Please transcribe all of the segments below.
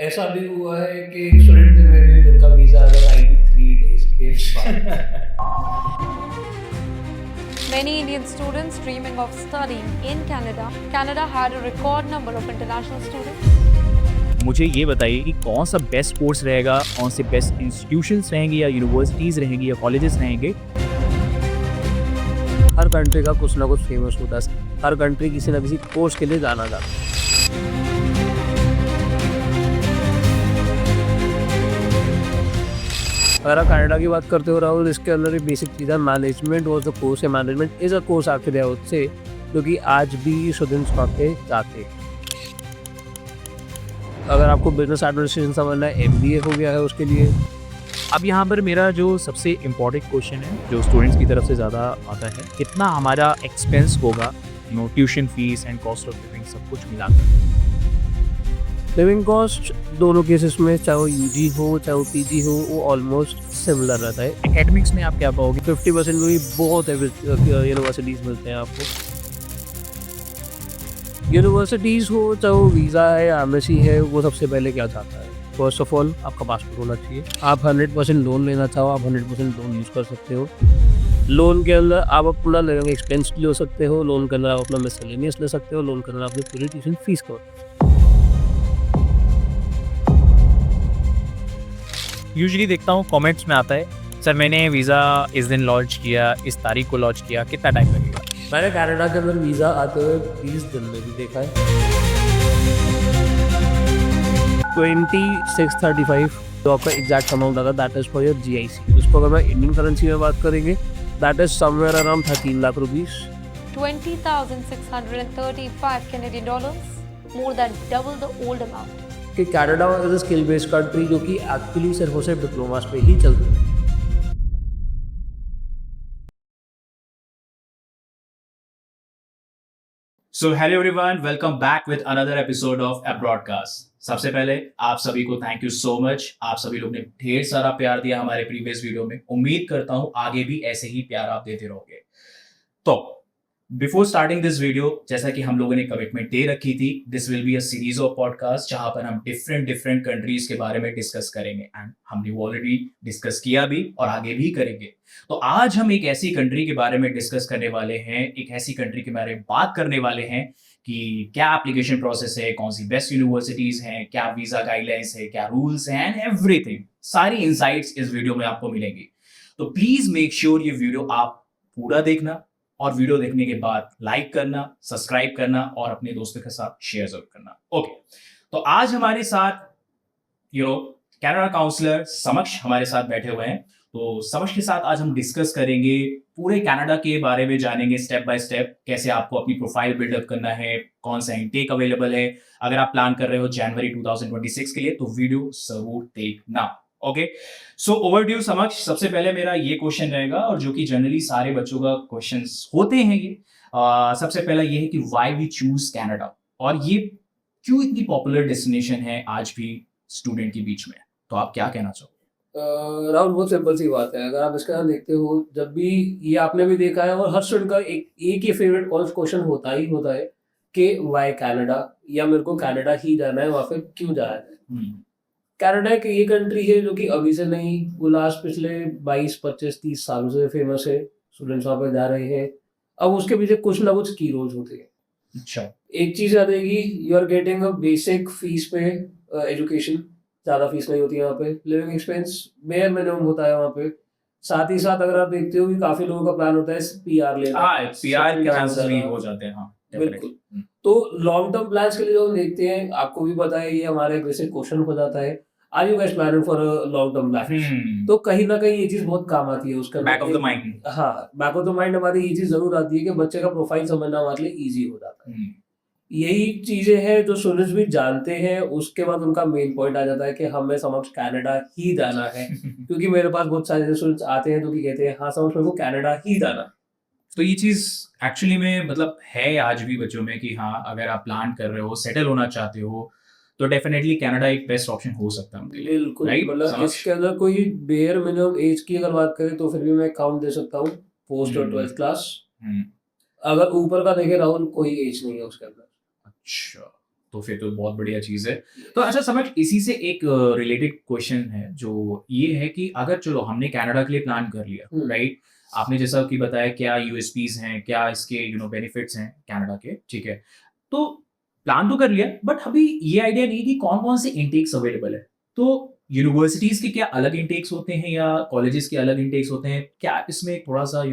ऐसा भी हुआ है कि एक स्टूडेंट थे मेरे जिनका वीज़ा अगर आई थी 3 डेज़ के बाद। Many Indian students dreaming of studying in Canada. Canada had a record number of international students. मुझे ये बताइए कि कौन सा बेस्ट कोर्स रहेगा, कौन से बेस्ट इंस्टीट्यूशंस रहेंगे या यूनिवर्सिटीज़ रहेंगी या कॉलेजेस रहेंगे। हर कंट्री का कुछ ना कुछ फेमस होता है। हर कंट्री किसी ना किसी कोर्स के लिए जाना जाता है। अगर आप कनाडा की बात करते हो राहुल, इसके अंदर एक बेसिक चीज़ है मैनेजमेंट वाज द कोर्स है। मैनेजमेंट इज़ अ कोर्स आखिर है उससे जो कि आज भी स्टूडेंट्स वहाँ पे जाते हैं। अगर आपको बिजनेस एडमिनिस्ट्रेशन समझना है, एमबीए हो गया है उसके लिए। अब यहाँ पर मेरा जो सबसे इम्पॉर्टेंट क्वेश्चन है जो स्टूडेंट्स की तरफ से ज़्यादा आता है, कितना हमारा एक्सपेंस होगा, tuition fees and cost of living सब कुछ मिलाकर। लिविंग कॉस्ट दोनों केसेस में, चाहे वो यूजी हो चाहे वो पीजी हो, वो ऑलमोस्ट सिमिलर रहता है। एकेडमिक्स में आप क्या पाओगे? 50% भी बहुत यूनिवर्सिटीज़ मिलते हैं आपको। यूनिवर्सिटीज़ हो चाहे वो वीज़ा है या एमएससी है, वो सबसे पहले क्या चाहता है? फर्स्ट ऑफ ऑल आपका पासपोर्ट होना चाहिए। आप 100% लोन लेना चाहो, आप 100% लोन यूज़ कर सकते हो। लोन के अंदर आप अपना लिविंग एक्सपेंस ले सकते हो, लोन के अंदर आप अपना मिसलेनियस ले सकते हो, लोन के अंदर अपनी पूरी ट्यूशन फीस कवर। यूजुअली देखता हूँ कमेंट्स में आता है, सर मैंने वीज़ा इस दिन लॉन्च किया, इस तारीख को लॉन्च किया, कितना टाइम लगेगा? मैंने कनाडा के अंदर वीज़ा आते हुए 20 दिन में भी देखा है। 2635 जो आपका एग्जैक्ट अमाउंट आता है, that is for your GIC. उसको अगर मैं इंडियन करेंसी में बात करेंगे, that is somewhere around 13 lakh rupees. 20,635 Canadian dollars, more than double the old amount. कि Canada is a skill based country जो कि एक्चुअली सिर्फ और सिर्फ डिप्लोमास पे ही चलती है। So hello everyone, welcome back with another episode of A broadcast. सबसे पहले आप सभी को थैंक यू सो मच। आप सभी लोग ने ढेर सारा प्यार दिया हमारे प्रीवियस वीडियो में। उम्मीद करता हूं आगे भी ऐसे ही प्यार आप देते रहोगे। तो बिफोर स्टार्टिंग दिस वीडियो, जैसा कि हम लोगों ने कमिटमेंट दे रखी थी, this will be a series of podcast जहां पर हम डिफरेंट कंट्रीज के बारे में डिस्कस करेंगे एंड हमने ऑलरेडी डिस्कस किया भी और आगे भी करेंगे। तो आज हम एक ऐसी कंट्री के बारे में डिस्कस करने वाले हैं, एक ऐसी कंट्री के बारे में बात करने वाले हैं कि क्या एप्लीकेशन प्रोसेस है, कौन सी बेस्ट यूनिवर्सिटीज हैं, क्या वीजा गाइडलाइंस है, क्या रूल्स हैं एंड एवरीथिंग। सारी इनसाइट्स इस वीडियो में आपको मिलेंगी। तो प्लीज मेक श्योर ये वीडियो आप पूरा देखना और वीडियो देखने के बाद लाइक करना, सब्सक्राइब करना और अपने दोस्तों के साथ शेयर जरूर करना। ओके, तो आज हमारे साथ कनाडा काउंसलर समक्ष हमारे साथ बैठे हुए हैं। तो समक्ष के साथ आज हम डिस्कस करेंगे, पूरे कनाडा के बारे में जानेंगे स्टेप बाय स्टेप, कैसे आपको अपनी प्रोफाइल बिल्डअप करना है, कौन सा इनटेक अवेलेबल है। अगर आप प्लान कर रहे हो जनवरी 2026 के लिए तो वीडियो जरूर देखना। ओके, सो ओवरड्यू समक्ष, सबसे पहले मेरा ये क्वेश्चन रहेगा और जो कि जनरली सारे बच्चों का क्वेश्चंस होते हैं ये। सबसे पहला ये है कि व्हाई वी चूज कनाडा और ये क्यों इतनी पॉपुलर डेस्टिनेशन है आज भी स्टूडेंट के बीच में। तो आप क्या कहना चाहोगे? राहुल, बहुत सिंपल सी बात है। अगर आप इसका नाम देखते हो, जब भी ये आपने भी देखा है और हर स्टूडेंट का एक ही फेवरेट क्वेश्चन होता है कि वाई कनाडा, या मेरे को कनाडा ही जाना है, वहाँ पे क्यों जाना है। कनाडा एक ये कंट्री है जो कि अभी से नहीं, वो लास्ट पिछले 22, 25, 30 सालों से फेमस है। स्टूडेंट्स वहाँ पे जा रहे हैं। अब उसके पीछे कुछ ना कुछ की रोल्स होते हैं। अच्छा, एक चीज याद रहेगी, you are getting a basic fees pay education. ज़्यादा फीस नहीं होती है वहाँ पे। लिविंग एक्सपेंस बेयर मिनिमम होता है वहाँ पे। साथ ही साथ अगर आप देखते हो कि काफी लोगों का प्लान होता है पीआर लेना। पीआर के चांसेस भी हो जाते हैं। हाँ, बिल्कुल। तो लॉन्ग टर्म प्लान्स के लिए जो हम देखते हैं, आपको भी पता है, ये हमारा एक बेसिक क्वेश्चन हो जाता है, are you guys planning for a long term plan. तो कहीं ना कहीं ये चीज बहुत काम आती है उसका बैक ऑफ द माइंड। हाँ, बैक ऑफ द माइंड हमारी ये चीज जरूर आती है कि बच्चे का प्रोफाइल समझना हमारे लिए ईजी हो जाता है। यही चीजें हैं जो स्टूडेंट्स भी जानते हैं। उसके बाद उनका मेन पॉइंट आ जाता है कि हमें समक्ष कनाडा ही जाना है। क्योंकि मेरे पास बहुत सारे स्टूडेंट्स आते हैं जो कि कहते हैं हाँ समक्ष मेरे को कनाडा ही जाना। तो ये चीज एक्चुअली में मतलब है आज भी बच्चों में कि हाँ, अगर आप प्लान कर रहे हो, सेटल होना चाहते हो, तो डेफिनेटली कनाडा एक बेस्ट ऑप्शन हो सकता है उनके लिए। बिल्कुल, राइट, मतलब इसके अंदर कोई बेयर मिनिमम एज की अगर बात करें तो फिर भी मैं काउंट दे सकता हूँ पोस्ट और 12th क्लास। अगर ऊपर का देखे राहुल, कोई एज नहीं है उसके अंदर। अच्छा, तो फिर तो बहुत बढ़िया चीज़ है। तो अच्छा समझ, इसी से एक रिलेटेड क्वेश्चन है जो ये है कि अगर चलो हमने कनाडा के लिए प्लान कर लिया, राइट? आपने जैसा कि बताया क्या यूएसपीज़ हैं, क्या इसके बेनिफिट्स हैं कनाडा के, ठीक है? तो प्लान तो कर लिया, बट अभी ये आइडिया नहीं कि कौन-कौन से इंटेक्स अवेलेबल है। तो यूनिवर्सिटीज़ के क्या अलग इंटेक्स होते हैं या कॉलेजेस के अलग इंटेक्स होते हैं? क्या आप इसमें थोड़ा-सा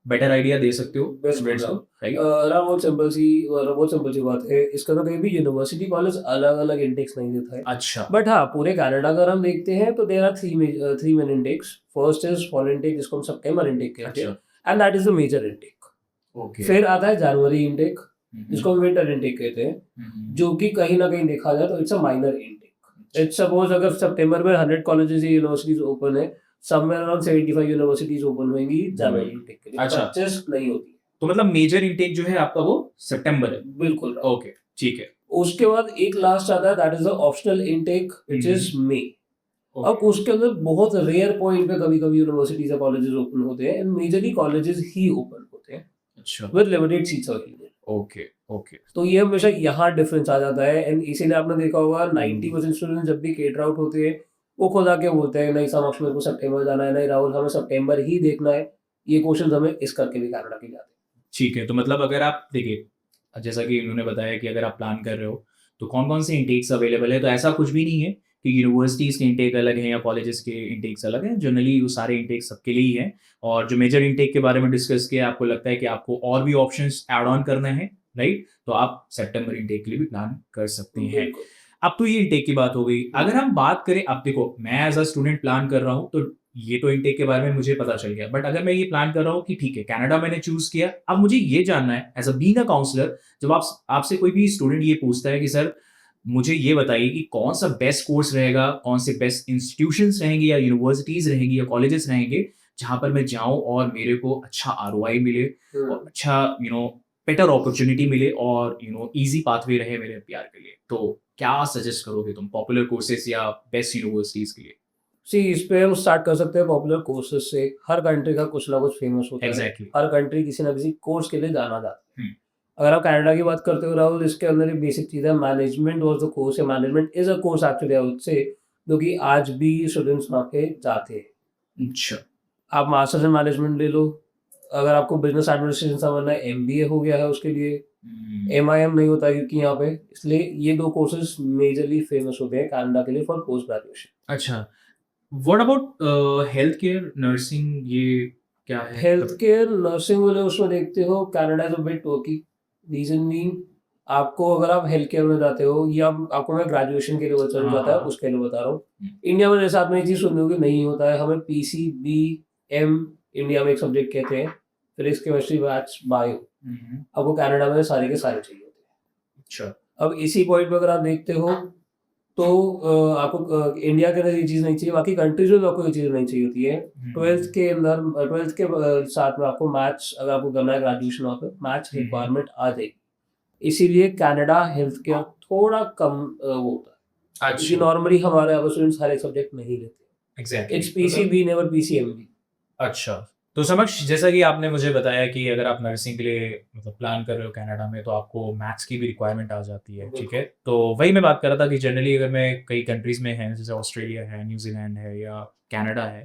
बेटर आइडिया दे सकते हो स्टूडेंट्स को, राइट? राव बहुत सिंपल सी बात है। इसका तो कहीं भी यूनिवर्सिटी कॉलेज अलग-अलग इंटेक्स नहीं देता है। अच्छा, बट हाँ, पूरे कनाडा अगर हम देखते हैं तो there are 3 main intakes. First is fall intake, जिसको हम सितंबर इंटेक कहते हैं, अच्छा, and that is the major intake. Okay. फिर आता है जनवरी इंटेक, हुँ, जिसको हम विंटर इंटेक कहते हैं, हुँ, जो कि कहीं न कहीं देखा जाए तो it's a minor intake. It's suppose अगर सितंबर में 100 कॉलेजेस या यूनिवर्सिटीज़ ओपन है, समवेयर अराउंड 75 यूनिवर्सिटीज़ ओपन होंगी जनवरी इंटेक के लिए, अच्छा। 25 नहीं होती। तो मतलब मेजर इंटेक जो है आपका वो सितंबर है। बिल्कुल। ओके, ठीक है। उसके बाद एक लास्ट आता है, that is the optional intake which is May. अब ओके, उसके अंदर बहुत रेयर पॉइंट पे कभी-कभी यूनिवर्सिटीज़ या कॉलेजेस ओपन होते हैं, and majorly colleges he open होते हैं अच्छा, with limited seats available. Okay, okay. तो ये हमेशा यहाँ डिफरेंस आ जाता है, एंड इसीलिए आपने देखा होगा 90% स्टूडेंट जब भी केटर आउट होते हैं, वो खुद आके बोलते हैं, नहीं समक्ष मेरे को सितंबर जाना है, नहीं राहुल हमें सितंबर ही देखना है। ये क्वेश्चंस हमें इस करके भी कनाडा के जाते हैं। ठीक है, तो मतलब अगर आप देखिए, जैसा कि इन्होंने बताया कि अगर आप प्लान कर रहे हो, तो कौन-कौन से इंटेक्स अवेलेबल है, तो ऐसा कुछ भी नहीं है कि यूनिवर्सिटीज़ के इंटेक अलग हैं या कॉलेजेस के इंटेक्स अलग हैं। जनरली वो सारे इंटेक सबके लिए ही हैं, और जो मेजर इंटेक के बारे में डिस्कस किया, आपको लगता है कि आपको और भी ऑप्शंस ऐड ऑन करने हैं, राइट? तो आप सितंबर इंटेक के लिए भी प्लान कर सकते हैं। बिल्कुल। अब तो ये इंटेक की बात हो गई। अगर हम बात करें, अब देखो मैं एज़ अ स्टूडेंट प्लान कर रहा हूँ, तो ये तो इंटेक के बारे में मुझे पता चल गया। बट अगर मैं ये प्लान कर रहा हूँ कि ठीक है, कनाडा मैंने चूज़ किया, अब मुझे ये जानना है as a being a counsellor, जब आपसे कोई भी स्टूडेंट ये पूछता है कि सर मुझे ये बताइए कि कौन-सा बेस्ट कोर्स रहेगा, कौन से बेस्ट इंस्टीट्यूशंस रहेंगे या यूनिवर्सिटीज़ रहेंगी या कॉलेजेस रहेंगे, जहाँ पर मैं जाऊँ और मेरे को अच्छा आरओआई मिले और अच्छा बेटर अपॉर्च्युनिटी मिले और ईज़ी पाथवे रहे मेरे पीआर के लिए। तो क्या सजेस्ट करोगे तुम पॉपुलर कोर्सेज़ या बेस्ट यूनिवर्सिटीज़ के लिए? सी इस पे हम स्टार्ट कर सकते हैं पॉपुलर कोर्सेज से। हर कंट्री का कुछ ना कुछ फेमस होता है। एग्ज़ैक्टली। हर कंट्री किसी ना किसी कोर्स के लिए जाना जाता है। हुँ, अगर आप कनाडा की बात करते हो राहुल, इसके अंदर एक बेसिक चीज़ है, मैनेजमेंट वाज़ द कोर्स, या management is a course actually I would say, जो कि आज भी स्टूडेंट्स वहाँ पे जाते हैं। अच्छा। आप मास्टर्स इन मैनेजमेंट ले लो, अगर आपको बिज़नेस एडमिनिस्ट्रेशन समझना है, एमबीए हो गया है उसके लिए, हुँ, एमआईएम नहीं होता क्योंकि यहाँ पे, इसलिए ये 2 कोर्सेज़ मेजरली फेमस होते हैं कनाडा के लिए फॉर पोस्ट ग्रेजुएशन। अच्छा। What about health care, nursing, ये क्या है? हेल्थ केयर, नर्सिंग वाले उसमें देखते हो, Canada is a bit Turkey. Reason being, आपको अगर आप हेल्थ केयर में जाते हो, या आपको मैं ग्रेजुएशन के लिए बताया, हाँ। उसके लिए बता रहा हूँ। हुँ, इंडिया में जैसे आपने ये चीज़ सुनी होगी, नहीं होता है, हमें पीसीबीएम इंडिया में एक सब्जेक्ट कहते हैं, फिजिक्स, केमिस्ट्री, मैथ्स, बायो। हुँ, हुँ। आपको कनाडा में सारे के सारे चाहिए होते हैं। अच्छा। अब इसी पॉइंट पे अगर आप देखते हो, तो आपको इंडिया के अंदर ये चीज़ नहीं चाहिए, बाकी कंट्रीज़ में भी आपको ये चीज़ नहीं चाहिए होती है। हुँ, 12th के अंदर 12th के साथ में आपको मैथ्स, अगर आपको करना है ग्रेजुएशन वहाँ पे, मैथ्स हुँ, हुँ। रिक्वायरमेंट आ जाएगी। इसीलिए कनाडा हेल्थ केयर थोड़ा कम वो होता है, क्योंकि अच्छा, नॉर्मली हमारे यहाँ पे स्टूडेंट्स हर एक सब्जेक्ट नहीं लेते। Exactly. It's PCB never PCMB. अच्छा, तो समझ, जैसा कि आपने मुझे बताया कि अगर आप नर्सिंग के लिए प्लान कर रहे हो कनाडा में, तो आपको मैथ्स की भी रिक्वायरमेंट आ जाती है, ठीक है? बिल्कुल। तो वही मैं बात कर रहा था कि जनरली अगर मैं कई कंट्रीज़ में हैं, जैसे ऑस्ट्रेलिया है, न्यूज़ीलैंड है या कनाडा है,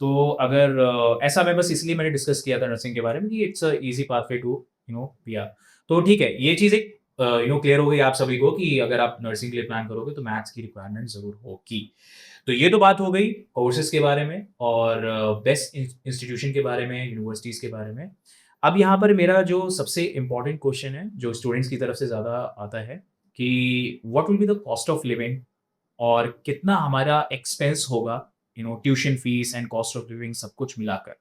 तो अगर ऐसा मैं बस इसलिए मैंने डिस्कस किया था नर्सिंग के बारे में कि it's a easy pathway to PR. तो ठीक है, ये चीज़ एक क्लियर हो गई आप सभी को कि अगर आप नर्सिंग के लिए प्लान करोगे, तो मैथ्स की रिक्वायरमेंट ज़रूर होगी। तो ये तो बात हो गई कोर्सेज़ के बारे में और बेस्ट इंस्टीट्यूशन के बारे में, यूनिवर्सिटीज़ के बारे में। अब यहाँ पर मेरा जो सबसे इम्पोर्टेंट क्वेश्चन है, जो स्टूडेंट्स की तरफ से ज़्यादा आता है कि what will be the cost of living, और कितना हमारा एक्सपेंस होगा, tuition fees and cost of living सब कुछ मिलाकर।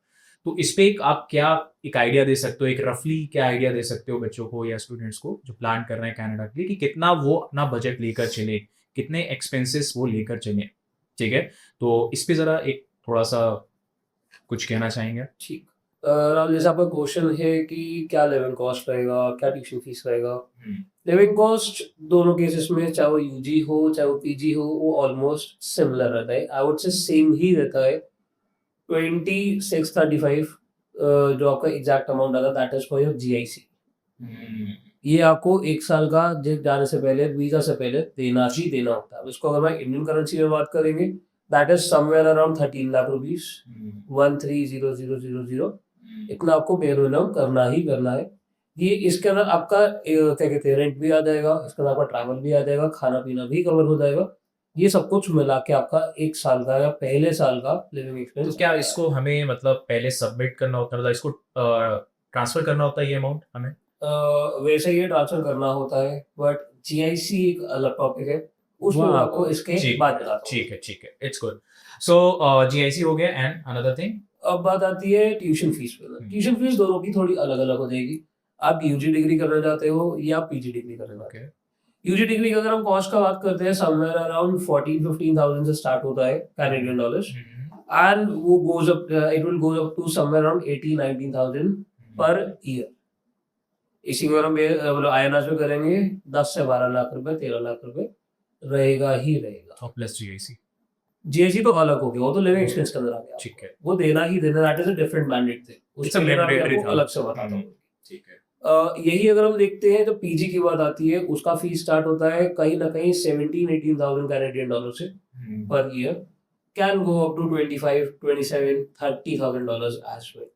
तो इस पे आप क्या एक आइडिया दे सकते हो, एक रफली क्या आइडिया दे सकते हो बच्चों को या स्टूडेंट्स को जो प्लान कर रहे हैं कनाडा के लिए, कि कितना वो अपना बजट लेकर चले, कितने एक्सपेंसेस वो लेकर चलें? ठीक है? तो इस पे ज़रा एक थोड़ा-सा कुछ कहना चाहेंगे? ठीक। राहुल, जैसे आपका क्वेश्चन है कि क्या लिविंग कॉस्ट रहेगा, क्या ट्यूशन फीस रहेगा? हुँ, लिविंग कॉस्ट दोनों केसेस में, चाहे वो यूजी हो चाहे वो पीजी हो, वो ऑलमोस्ट सिमिलर रहता है। आई वुड से सेम ही रहता है। 2635 जो आपका एग्जैक्ट अमाउंट आता है, that is for your GIC. हुँ, ये आपको 1 साल का जाने से पहले, वीज़ा से पहले देना ही देना होता है। इसको अगर मैं इंडियन करेंसी में बात करेंगे, that is somewhere around 13 lakh rupees, 130000 इतना आपको बेयर मिनिमम करना ही करना है। ये इसके अंदर आपका क्या कहते हैं, रेंट भी आ जाएगा, इसके अंदर आपका ट्रैवल भी आ जाएगा, खाना-पीना भी कवर हो जाएगा। ये सब कुछ मिला के आपका 1 साल का या पहले साल का लिविंग तो एक्सपेंस क्या इसको हमें मतलब पहले सबमिट करना होता है, मतलब इसको ट्रांसफर करना होता है ये अमाउंट हमें? वैसे ये ट्रांसफर करना होता है, बट जीआईसी एक अलग टॉपिक है, उसमें मैं आपको इसके बाद बताता हूँ। ठीक है, इट्स गुड। सो जीआईसी हो गया एंड अनदर थिंग? अब बात आती है ट्यूशन फीस पे। ट्यूशन फीस दोनों की थोड़ी अलग-अलग हो जाएगी। आप यूजी डिग्री करना चाहते हो या पीजी डिग्री करना चाहते हो। यूजी डिग्री का अगर हम कॉस्ट का बात करते हैं, समवेयर अराउंड 14-15,000 से स्टार्ट होता है कैनेडियन डॉलर्स, एंड वो goes up, it will go up to somewhere around 18-19,000 per year. इसी में हम मतलब आईएनआर में करेंगे 10 से 12 लाख रुपए, 13 लाख रुपए रहेगा ही रहेगा। और प्लस जीआईसी? जीएसटी तो अलग हो गया, वो तो लिविंग एक्सपेंस के अंदर आ गया। ठीक है, वो देना ही देना, that is a different mandate थे, It's a उसके लिए मैं mandatory आपको था। अलग से बताता हूँ। ठीक है। यही अगर हम देखते हैं तो पीजी की बात आती है, उसका फीस स्टार्ट होता है कहीं ना कहीं 17-18,000 कैनेडियन डॉलर से per year, can go up to 25-27-30,000 dollars as well.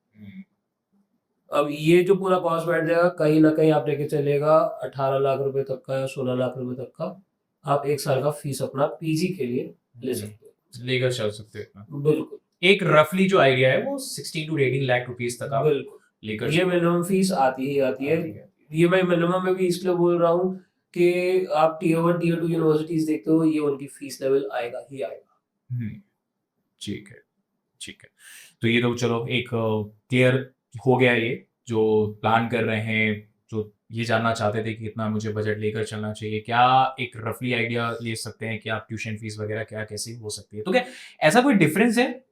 अब ये जो पूरा कॉस्ट बैठ जाएगा, कहीं ना कहीं आप लेके चलेगा 18 लाख रुपए तक का या 16 लाख रुपए तक का, आप 1 साल का फीस अपना पीजी के लिए ले सकते हो। लेकर चल सकते हैं इतना। बिल्कुल एक रफली जो आइडिया है वो 16 to 18 लाख रुपीस तक आप बिल्कुल, लेकर ये मिनिमम फीस आती ही आती है। ये मैं मिनिमम में भी इसलिए बोल रहा हूँ कि आप टीयर 1 टीयर 2 यूनिवर्सिटीज देखते हो, ये उनकी फीस लेवल आएगा ही आएगा। ठीक है, ठीक है। तो ये तो चलो एक क्लियर हो गया, ये जो प्लान कर रहे हैं, जो ये जानना चाहते थे कि कितना मुझे बजट लेकर चलना चाहिए, क्या एक रफली आइडिया ले सकते हैं कि आप ट्यूशन फीस वगैरह क्या कैसी हो सकती है? तो क्या ऐसा कोई डिफरेंस है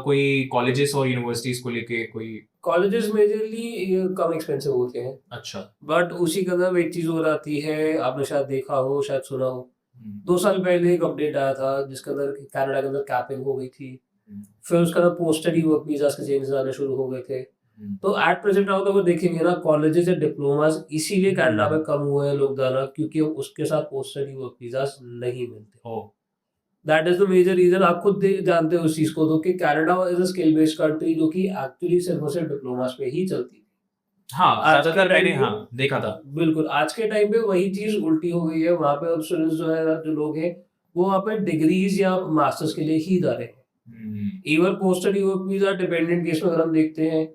कोई कॉलेजेस और यूनिवर्सिटीज को लेके कोई? कॉलेजेस मेजरली कम एक्सपेंसिव होते हैं, अच्छा। बट उसी के अंदर एक चीज और आती है, आपने शायद देखा हो, शायद सुना हो, 2 साल पहले एक अपडेट आया था जिसके अंदर कनाडा के अंदर कैपिंग हो गई थी, फिर उसके अंदर पोस्ट स्टडी वर्क वीजास के चेंजेस आने शुरू हो गए थे। तो एट प्रेजेंट आप अगर देखेंगे ना, कॉलेजेस या डिप्लोमास इसीलिए कनाडा में कम हुए हैं लोग जाना, क्योंकि उसके साथ पोस्ट स्टडी वर्क वीजास नहीं मिलते। That is the major reason. आप खुद जानते हो उस चीज को, तो कि Canada is a skill based country जो कि एक्चुअली सिर्फ और सिर्फ डिप्लोमास पे ही चलती थी। हाँ, आज के ज्यादातर टाइम मैंने पे हाँ देखा था। बिल्कुल, आज के टाइम पे वही चीज उल्टी हो गई है। वहाँ पे अब स्टूडेंट्स जो है, जो लोग हैं, वो वहाँ पे डिग्रीज या मास्टर्स के लिए ही जा रहे हैं। Even post study work visa dependent case में अगर हम देखते हैं,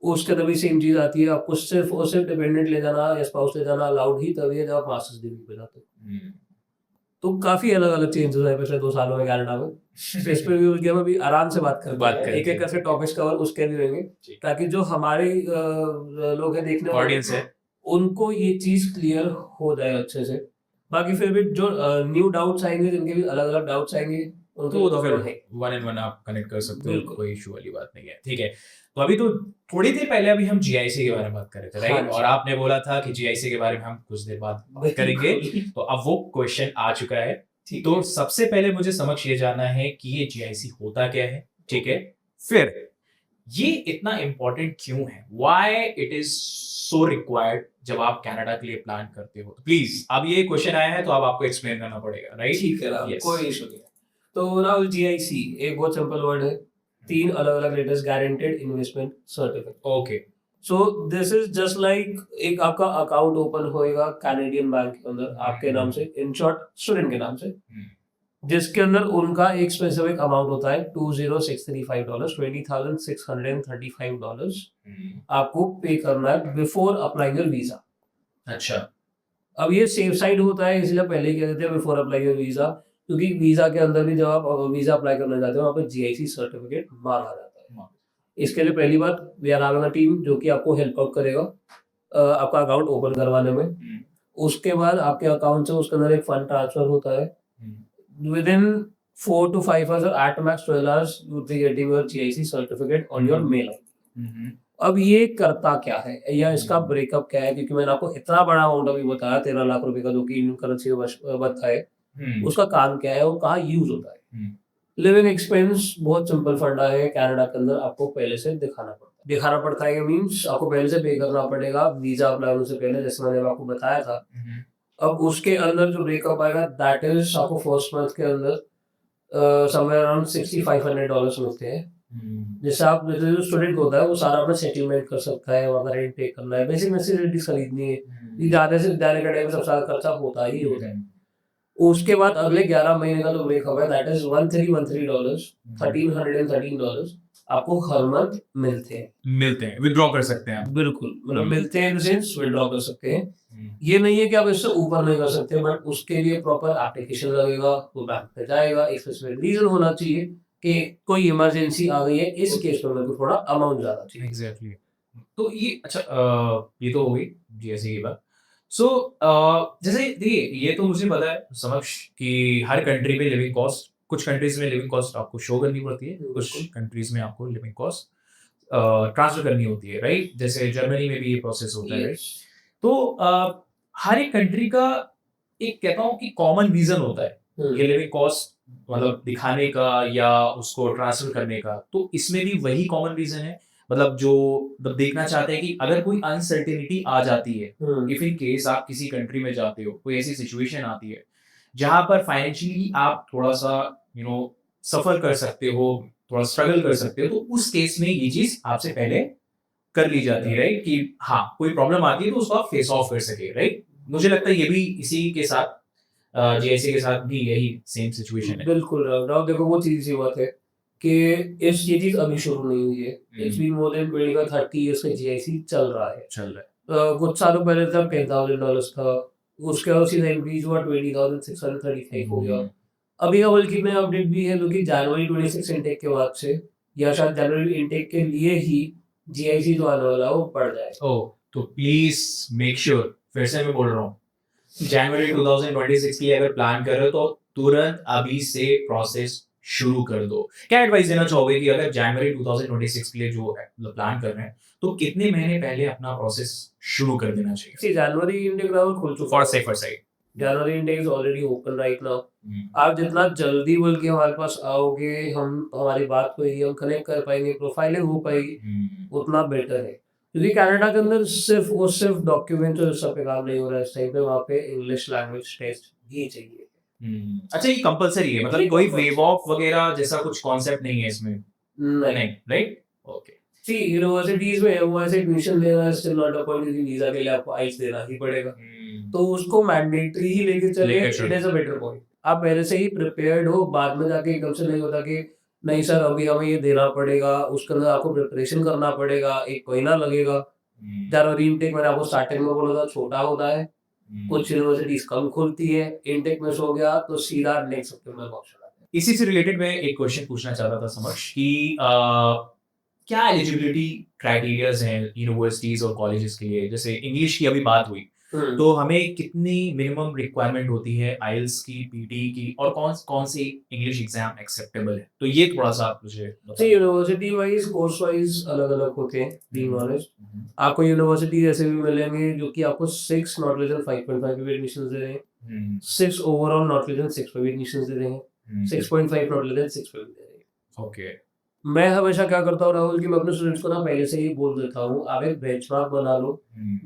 उसके अंदर भी सेम चीज आती है, आपको सिर्फ और सिर्फ डिपेंडेंट ले जाना या स्पाउस ले जाना अलाउड ही तभी है जब आप मास्टर्स डिग्री पे जाते हो। तो काफी अलग अलग चेंजेस है पिछले 2 सालों में कनाडा में। इस पे भी उसके हम अभी आराम से बात करेंगे, एक एक करके टॉपिक्स कवर उसके भी रहेंगे, ताकि जो हमारे लोग हैं देखने वाले ऑडियंस है, उनको ये चीज क्लियर हो जाए अच्छे से। बाकी फिर भी जो न्यू डाउट्स आएंगे, जिनके भी अलग अलग डाउट्स आएंगे, उनको तो वो तो फिर फिर 1-on-1 आप कनेक्ट कर सकते हो, बिल्कुल। कोई इशू वाली बात नहीं है। ठीक है, तो अभी तो थोड़ी देर पहले अभी हम जीआईसी के बारे में बात कर रहे थे, हाँ राइट? जी। और आपने बोला था कि जीआईसी के बारे में हम कुछ देर बाद बात करेंगे। तो अब वो क्वेश्चन आ चुका है। ठीक तो है। सबसे पहले मुझे समझ ये जानना है कि ये जीआईसी होता क्या है, ठीक है? फिर ये इतना इंपॉर्टेंट क्यों है? Why it is so required जब आप कनाडा के लिए प्लान करते हो? प्लीज, अब ये क्वेश्चन आया है तो अब आपको एक्सप्लेन करना पड़ेगा, राइट? ठीक है राहुल, Yes. कोई इशू नहीं है। तो राहुल, जीआईसी एक बहुत सिंपल वर्ड है, 3 अलग अलग letters, guaranteed investment certificate. Okay, so this is just like एक आपका अकाउंट ओपन होएगा कैनेडियन बैंक के अंदर आपके नाम से, इन शॉर्ट स्टूडेंट के नाम से, जिसके अंदर उनका एक स्पेसिफिक अमाउंट होता है $20,635, $20,635 आपको पे करना है बिफोर अप्लाइंग योर वीजा। अच्छा। अब ये सेफ साइड होता है, इसलिए पहले ही कह देते हैं बिफोर अप्लाई योर वीजा, क्योंकि वीजा के अंदर भी जब आप वीजा अप्लाई करने जाते हो, वहाँ पे जीआईसी सर्टिफिकेट मांगा जाता है। इसके लिए पहली बात, we are having a team जो कि आपको हेल्प आउट करेगा आपका अकाउंट ओपन करवाने में। उसके बाद आपके अकाउंट से उसके अंदर एक फंड ट्रांसफर होता है, with in 4 to 5 hours or at max 12 hours you will be getting your GIC certificate on your mail ID। अब ये करता क्या है या इसका ब्रेकअप क्या है, क्योंकि मैंने आपको इतना बड़ा अमाउंट अभी बताया 13 लाख रुपए का, जो कि इंडियन करेंसी में बनता है, उसका काम क्या है और कहाँ यूज होता है। लिविंग एक्सपेंस बहुत सिंपल फंडा है, कनाडा के अंदर आपको पहले से दिखाना पड़ता दिखाना पड़ता है मीन्स आपको पहले से पे करना पड़ेगा वीजा अप्लाई होने से पहले, जैसे मैंने आपको बताया था। अब उसके अंदर जो ब्रेकअप आएगा दैट इज आपको फर्स्ट मंथ के अंदर समवेयर अराउंड $6500 मिलते हैं, जैसे आप जो स्टूडेंट होता है वो सारा अपना सेटलमेंट कर सकता है, वहाँ रेंट पे करना है, बेसिक नेसेसिटीज खरीदनी है, ज़्यादा से ज़्यादा का टाइम सबसे ज़्यादा खर्चा होता ही होता है। उसके बाद अगले 11 महीने का जो ब्रेकअप है दैट इज $1313, $1313 आपको हर मंथ मिलते हैं, विड्रॉ कर सकते हैं आप। बिल्कुल, मतलब मिलते हैं इन द सेंस विड्रॉ कर सकते हैं। ये नहीं है कि आप इससे ऊपर नहीं कर सकते, बट उसके लिए प्रॉपर एप्लीकेशन लगेगा, वो बैंक पे जाएगा, एक स्पेसिफिक रीजन होना चाहिए कि कोई इमरजेंसी आ गई है, इस केस में मेरे को थोड़ा अमाउंट ज़्यादा चाहिए। एग्जैक्टली। तो ये अच्छा ये तो हो गई जीएसटी की बात। सो जैसे देखिए ये तो मुझे पता है समक्ष कि हर कंट्री में लिविंग कॉस्ट, कुछ कंट्रीज में लिविंग कॉस्ट आपको शो करनी पड़ती है, कुछ कंट्रीज में आपको लिविंग कॉस्ट ट्रांसफर करनी होती है, राइट? जैसे जर्मनी में भी ये प्रोसेस होता है, राइट? तो हर एक कंट्री का एक कहता हूँ कि कॉमन रीजन होता है ये लिविंग कॉस्ट मतलब दिखाने का या उसको ट्रांसफर करने का। तो इसमें भी वही कॉमन रीजन है, मतलब जो मतलब देखना चाहते हैं कि अगर कोई अनसर्टेनिटी आ जाती है, इफ इन केस आप किसी कंट्री में जाते हो, कोई ऐसी सिचुएशन आती है जहां पर फाइनेंशियली आप थोड़ा सा सफर कर सकते हो, थोड़ा स्ट्रगल कर सकते हो, तो उस केस में ये चीज आपसे पहले कर ली जाती है, राइट? कि हाँ कोई प्रॉब्लम आती है तो उसको आप फेस ऑफ कर सके, राइट? मुझे लगता है ये भी इसी के साथ जीएसटी के साथ भी यही सेम सिचुएशन है। बिल्कुल राव, देखो वो सीधी बात है कि ये चीज अभी शुरू नहीं हुई है, it's been more than 20-30 years का जीआईसी चल रहा है। कुछ सालों पहले था $10,000 था, उसके बाद सीधा इंक्रीज हुआ 20,635 हो गया। अभी हल्की में अपडेट भी है, क्योंकि जनवरी 26 इनटेक के बाद से या शायद जनवरी इनटेक के लिए ही जीआईसी जो आने वाला है वो बढ़ जाएगा। तो प्लीज मेक श्योर, फिर से मैं बोल रहा हूँ, जनवरी 2026 के लिए अगर प्लान कर रहे हो तो तुरंत अभी से प्रोसेस शुरू कर दो। क्या एडवाइस देना चाहोगे कि अगर जनवरी 2026 के लिए जो प्लान कर रहे हैं तो कितने महीने पहले अपना प्रोसेस शुरू कर देना चाहिए? जनवरी इनटेक राउंड खुल चुका for safer side, January intake is already open right now. आप जितना जल्दी बोल के हमारे पास आओगे, हम हमारी बात होगी, हम कनेक्ट कर पाएंगे, प्रोफाइलिंग हो पाएगी, उतना बेटर है। क्योंकि कनाडा के अंदर सिर्फ डॉक्यूमेंट और सब पे काम नहीं हो रहा है इस टाइम पे, वहाँ पे इंग्लिश लैंग्वेज टेस्ट भी चाहिए। अच्छा ये कंपलसरी है, मतलब कोई वेव ऑफ वगैरह जैसा कुछ कॉन्सेप्ट नहीं है इसमें? नहीं, राइट? ओके। सी यूनिवर्सिटीज में वो ऐसे एडमिशन लेना स्टिल नॉट अ पॉइंट, क्योंकि वीजा के लिए आपको आइल्स देना ही पड़ेगा, तो उसको मैंडेटरी ही लेके चले, it is a better point. आप पहले से ही प्रिपेयर्ड हो, बाद में जाके एकदम से नहीं होता कि नहीं सर अभी हमें ये देना पड़ेगा, उसके अंदर आपको प्रिपरेशन करना पड़ेगा, 1 महीना लगेगा। जनवरी इनटेक मैंने आपको स्टार्टिंग में बोला था छोटा होता है, कुछ यूनिवर्सिटीज कम खुलती है, इनटेक मिस हो गया तो सीधा नेक्स्ट सितंबर में ऑप्शन आता है। इसी से रिलेटेड मैं एक क्वेश्चन पूछना चाहता था समक्ष कि क्या एलिजिबिलिटी क्राइटेरियाज हैं यूनिवर्सिटीज और कॉलेजेस के लिए? जैसे इंग्लिश की अभी बात हुई, तो हमें कितनी मिनिमम रिक्वायरमेंट होती है आइल्स की, पीटी की, और कौन सी इंग्लिश एग्जाम एक्सेप्टेबल है? तो ये थोड़ा सा आप मुझे बताइए। यूनिवर्सिटी वाइज कोर्स वाइज अलग अलग होते हैं, बीइंग ऑनेस्ट। आपको यूनिवर्सिटी ऐसे भी मिलेंगे जो कि आपको 6 नॉट लेस देन 5.5 पे एडमिशन दे रहे हैं, 6 ओवरऑल नॉट लेस देन 6 पे एडमिशन दे रहे हैं, 6.5 नॉट लेस देन 6 पे दे रहे हैं। ओके। मैं हमेशा क्या करता हूँ राहुल कि मैं अपने स्टूडेंट्स को ना पहले से ही बोल देता हूँ, आप एक बेंचमार्क बना लो,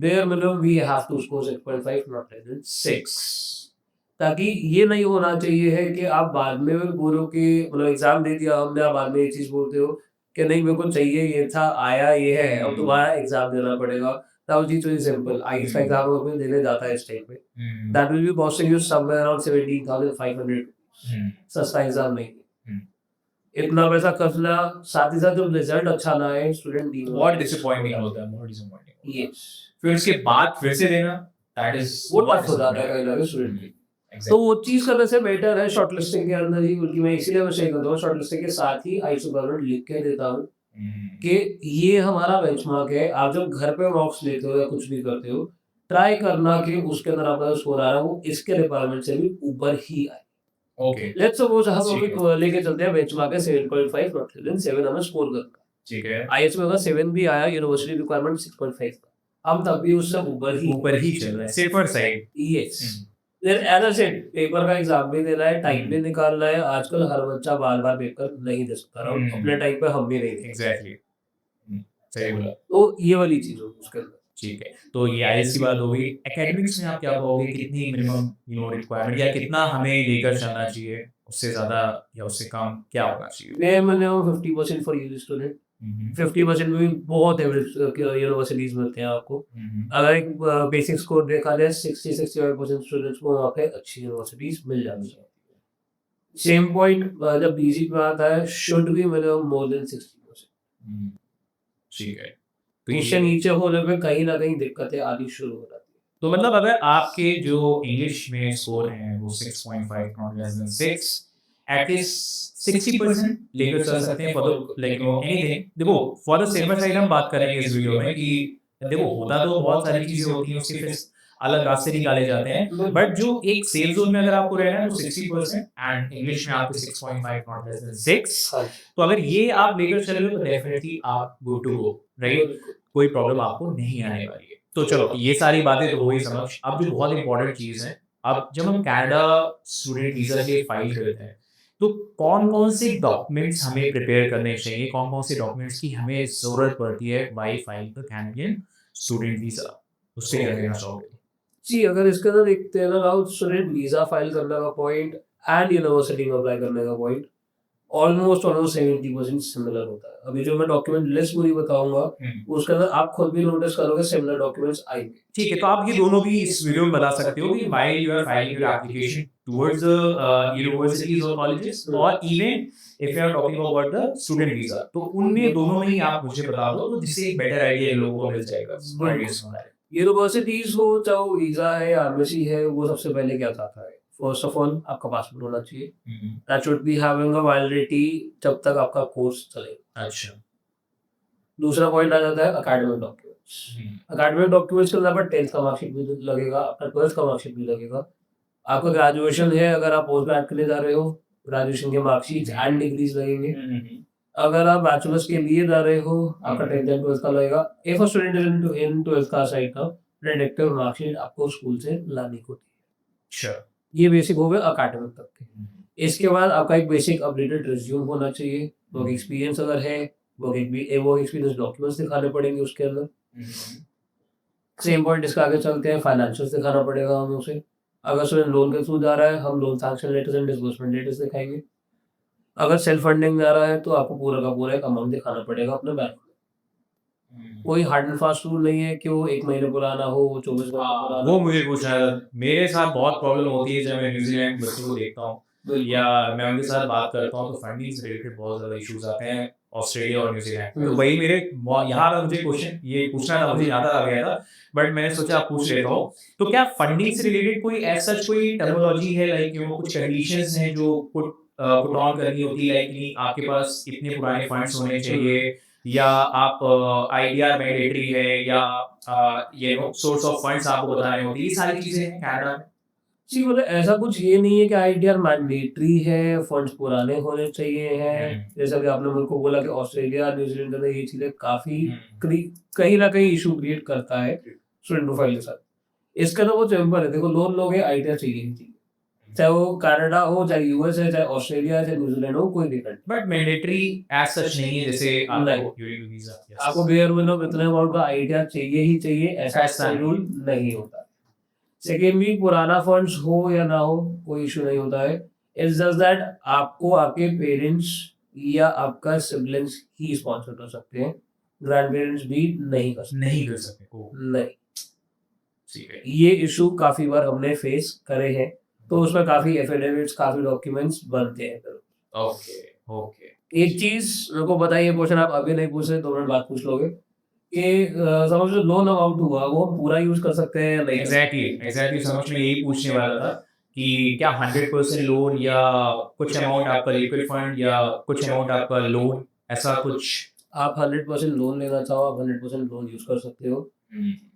there minimum we have to score 6.5 not less than 6, ताकि ये नहीं होना चाहिए है कि आप बाद में बोलो कि मतलब एग्जाम दे दिया हमने, आप बाद में ये चीज बोलते हो कि नहीं मेरे को चाहिए ये था, आया ये है, अब दोबारा एग्जाम देना पड़ेगा। राहुल जी तो सिंपल, आईएएस का एग्जाम अपने देने जाता है इस टाइम पे, that will be costing you somewhere around 17,500, सस्ता एग्जाम नहीं। इतना पैसा खर्चना, साथ ही साथ जब रिजल्ट अच्छा ना आए स्टूडेंट बहुत डिसअपॉइंटिंग होता है, बहुत डिसअपॉइंटिंग। यस, फिर उसके बाद फिर से देना, दैट इज वो टफ हो जाता है कहीं ना कहीं स्टूडेंट के। तो वो चीज करने से बेटर है शॉर्टलिस्टिंग के अंदर ही, क्योंकि मैं इसीलिए मैं शेयर करता हूँ शॉर्टलिस्टिंग के साथ ही आईएलटीएस गवर्नमेंट लिख के देता हूँ कि ये हमारा बेंचमार्क है। आप जब घर पे मॉक्स लेते हो या कुछ भी करते हो, ट्राई करना कि उसके अंदर आपका जो स्कोर आ रहा है वो इसके रिक्वायरमेंट से भी ऊपर ही आए। ओके, लेट्स सपोज हम अभी लेके चलते हैं बेंचमार्क है 7.5 नॉट लेस देन 7 हमें स्कोर करना, ठीक है। आईएएस में अगर 7 भी आया, यूनिवर्सिटी रिक्वायरमेंट 6.5 का, हम तब भी उससे ऊपर ही चल रहे हैं, safer side. Yes, as I said paper का एग्जाम भी देना है, टाइम भी निकालना है। आजकल हर बच्चा बार-बार पेपर नहीं दे सकता, अपने टाइम पे हम भी नहीं थे। एग्जैक्टली। सही बोला। तो ये वाली चीज होगी उसके अंदर। ठीक है, तो ये आईएलटीएस की बात हो गई। एकेडमिक्स में आप क्या कहोगे, कितनी मिनिमम रिक्वायरमेंट या कितना हमें लेकर चलना चाहिए, उससे ज़्यादा या उससे कम क्या होना चाहिए? मैं मिनिमम 50% फॉर यूजी स्टूडेंट। 50% में भी बहुत एवरेज यूनिवर्सिटीज मिलते हैं आपको। अगर एक बेसिक स्कोर देखा जाए 60-65% स्टूडेंट्स को वहाँ पे अच्छी यूनिवर्सिटीज मिल जाती है। सेम पॉइंट जब बीजी पे आता है, should be minimum more than 60%। ठीक है, तो इससे नीचे होने पे कहीं ना कहीं दिक्कतें आनी शुरू हो जाती है। तो मतलब अगर आपके जो इंग्लिश में स्कोर है वो 6.5 नॉट लेस देन 6, एटलीस्ट 60% लेकर चल सकते हैं फॉर द लाइक एनीथिंग। देखो फॉर द सिलेबस साइड हम बात करेंगे इस वीडियो में कि देखो होता तो बहुत सारी चीजें होती हैं, उसके फिर अलग रास्ते निकाले जाते हैं, बट जो एक सेल जोन में अगर आपको रहना है तो 60% एंड इंग्लिश में आपको 6.5 नॉट लेस देन 6, तो अगर ये आप लेकर चले तो डेफिनेटली आप गुड टू गो, राइट? कोई प्रॉब्लम आपको नहीं आने वाली है। तो चलो ये सारी बातें तो हो ही समझ। अब जो बहुत इंपॉर्टेंट चीज़ है, अब जब हम कनाडा स्टूडेंट वीज़ा के लिए फाइल करते हैं तो कौन कौन से डॉक्यूमेंट्स हमें प्रिपेयर करने चाहिए, कौन कौन से डॉक्यूमेंट्स की हमें ज़रूरत पड़ती है by file the Canadian student visa, उससे क्या कहना चाहोगे? जी, अगर इसके अंदर देखते हैं ना, स्टूडेंट वीजा फाइल करने का पॉइंट एंड यूनिवर्सिटी में अप्लाई करने का पॉइंट ऑलमोस्ट 70% सिमिलर होता है। अभी जो मैं डॉक्यूमेंट लिस्ट पूरी बताऊंगा उसके अंदर आप खुद भी नोटिस करोगे सिमिलर डॉक्यूमेंट्स आएंगे। ठीक है, तो आप ये दोनों भी इस वीडियो में बता सकते हो कि while you are filing your application towards the universities और कॉलेजेस और even if you are talking about the student visa, तो उनमें दोनों में ही आप मुझे बता दो तो जिससे एक बेटर आइडिया इन लोगों को मिल जाएगा। यूनिवर्सिटीज हो चाहे वो वीजा है या एम्बेसी है, वो सबसे पहले क्या चाहता है, फर्स्ट ऑफ ऑल आपका पासपोर्ट होना चाहिए। That should be having a validity जब तक आपका कोर्स चलेगा। अच्छा, दूसरा पॉइंट आ जाता है एकेडमिक डॉक्यूमेंट्स। एकेडमिक डॉक्यूमेंट्स के अलावा 10th का मार्कशीट भी लगेगा, आपका 12th का मार्कशीट भी लगेगा। आपका ग्रेजुएशन है, अगर आप पोस्ट ग्रेड के लिए जा रहे हो, ग्रेजुएशन के मार्कशीट एंड डिग्रीज लगेंगे। अगर आप बैचलर्स के लिए जा रहे हो, आपका 10th एंड 12th का लगेगा। If a student is in 12th का साइड का प्रेडिक्टिव मार्कशीट आपको स्कूल से लानी होती है। अच्छा, ये बेसिक हो गया एकेडमिक तक के। इसके बाद आपका एक बेसिक अपडेटेड रिज्यूम होना चाहिए। वर्क एक्सपीरियंस अगर है, वर्क एक्सपीरियंस डॉक्यूमेंट्स दिखाने पड़ेंगे उसके अंदर। सेम पॉइंट इसका आगे चलते हैं, फाइनेंशियल्स दिखाना पड़ेगा हमें उसे। अगर स्टूडेंट लोन के थ्रू जा रहा है, हम loan sanction letters and disbursement letters दिखाएंगे। अगर सेल्फ फंडिंग जा रहा है तो आपको पूरा का पूरा एक अमाउंट दिखाना पड़ेगा अपने बैंक में। कोई हार्ड एंड फास्ट रूल नहीं है कि वो 1 महीने पुराना हो, 24 घंटे पुराना वो हो। मुझे पूछना है। मेरे साथ बहुत प्रॉब्लम होती है जब मैं न्यूजीलैंड बच्चों को देखता हूँ या मैं उनके साथ बात करता हूँ तो फंडिंग से रिलेटेड बहुत ज़्यादा इश्यूज आते हैं ऑस्ट्रेलिया और न्यूजीलैंड। तो वही मेरे यहाँ पर मुझे क्वेश्चन ये पूछना था, मुझे याद आ गया था, बट मैंने सोचा आप पूछ लेता हूँ। तो क्या फंडिंग से रिलेटेड कोई ऐसा कोई टर्मिनोलॉजी है, लाइक कुछ कंडीशंस हैं जो पुट ऑन करनी होती है, लाइक आपके पास इतने पुराने फंड्स होने चाहिए या आप आईडीआर मैंडेटरी है या ये सोर्स ऑफ फंड्स आपको बताने होते हैं, ये सारी चीजें हैं कनाडा में? जी, मतलब ऐसा कुछ ये नहीं है कि आईडीआर मैंडेटरी है, फंड्स पुराने होने चाहिए हैं। जैसा कि आपने मेरे को बोला कि ऑस्ट्रेलिया न्यूजीलैंड के अंदर ये चीजें काफी कहीं ना कहीं इशू क्रिएट करता है स्टूडेंट प्रोफाइल के साथ। इसके अंदर वो सिंपल है, देखो लोन लोगे आईडीआर चाहिए ही चाहिए, चाहे वो कनाडा हो, चाहे यूएस है, चाहे ऑस्ट्रेलिया है, चाहे न्यूजीलैंड हो, कोई दिक्कत नहीं। बट मैंडेटरी एज सच नहीं है जैसे ड्यूरिंग वीजा। आपको बेयर मिनिमम इतने अमाउंट का आईडीआर चाहिए ही चाहिए, ऐसा रूल नहीं होता। सेकेंडली, पुराना फंड्स हो या ना हो कोई इशू नहीं होता है। इट्स जस्ट दैट आपको आपके पेरेंट्स या आपका सिबलिंग्स ही स्पॉन्सर कर सकते हैं, ग्रैंड पेरेंट्स भी नहीं कर सकते। नहीं कर सकते को, नहीं, ठीक है। ये इशू काफी बार हमने फेस करे हैं, तो उसमें काफी एफिडेविट्स, काफी डॉक्यूमेंट्स बनते हैं। ओके ओके, एक चीज मेरे को बताइए, क्वेश्चन आप अभी नहीं पूछ रहे, 2 मिनट बाद पूछ लोगे कि समझ लो लोन अमाउंट हुआ वो पूरा यूज कर सकते हैं या नहीं? एग्जैक्टली समझ में यही पूछने वाला था कि क्या 100% लोन या कुछ अमाउंट आपका लिक्विड फंड या कुछ अमाउंट आपका लोन, ऐसा कुछ? आप 100% लोन लेना चाहो, आप 100% लोन यूज कर सकते हो।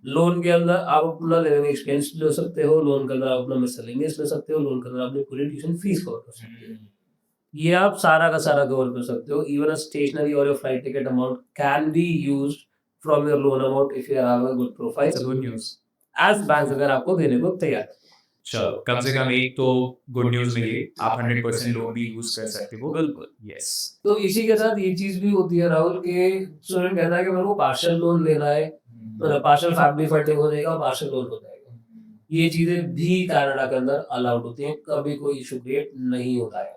लोन के अंदर आप अपना लिविंग एक्सपेंस ले सकते हो, लोन के अंदर आप अपना मिसलेनियस ले सकते हो, लोन के अंदर अपनी पूरी ट्यूशन फीस कवर कर सकते हो। ये आप सारा का सारा कवर कर सकते हो। इवन अ स्टेशनरी और your flight ticket amount can be used from your loan amount if you have a good profile. Good news. As bank अगर आपको देने को तैयार है। चलो कम से कम एक तो गुड न्यूज मिली, आप 100% लोन भी यूज कर सकते हो। बिल्कुल। यस। तो इसी के साथ ये चीज भी होती है राहुल कि स्टूडेंट कहता है कि मेरे को पार्शियल लोन लेना है, मतलब पार्शियल फैमिली फंडिंग हो जाएगा, पार्शियल लोन हो जाएगा। ये चीजें भी कनाडा के अंदर अलाउड होती हैं, कभी कोई इशू क्रिएट नहीं होता है।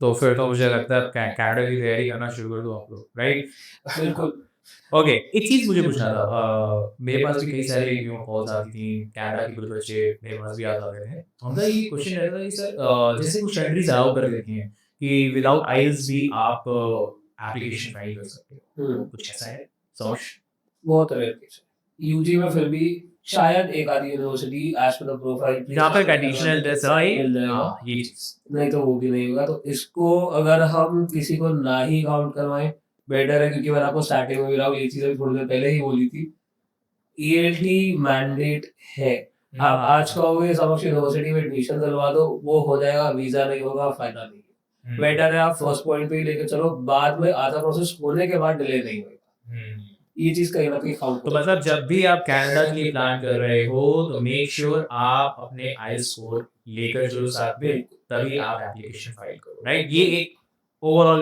तो फिर तो मुझे लगता है कनाडा की तैयारी करना शुरू कर दो आप लोग, राइट? बिल्कुल। ओके, एक चीज मुझे पूछना था, मेरे पास भी कई सारे कॉल्स आती थी, कनाडा के कुछ बच्चे मेरे पास भी आ जाते थे। उनका ये क्वेश्चन रहता था कि सर जैसे कुछ कंट्रीज अलाउ कर देती हैं कि विदाउट आइल्स भी आप एप्लीकेशन फाइल कर सकते हो, कुछ ऐसा है समझ? बहुत रेयर केस है। यूजी में फिर भी शायद एक आधी university as per the profile जहाँ पर कंडीशनल मिल जाएगा, हाँ ये चीज। नहीं तो वो भी नहीं होगा। तो इसको अगर हम किसी को ना ही काउंट करवाएं बेटर है, क्योंकि मैंने आपको स्टार्टिंग में भी रहा ये चीजें थोड़ी देर पहले ही बोली थी, ईएलटी मैंडेट है। आप आज कहोगे समक्ष यूनिवर्सिटी में एडमिशन दिलवा दो, वो हो जाएगा, वीजा नहीं होगा, फायदा नहीं है। बेटर है आप फर्स्ट पॉइंट पे ही लेके चलो, बाद में आधा प्रोसेस होने के बाद डिले नहीं होगा। ये चीज कहीं ना कहीं काउंट। तो मतलब जब भी आप कनाडा के लिए प्लान कर रहे हो तो मेक श्योर आप अपने आईएलटीएस स्कोर लेकर चलो साथ में, तभी आप एप्लीकेशन फाइल करो, राइट? ये एक ओवरऑल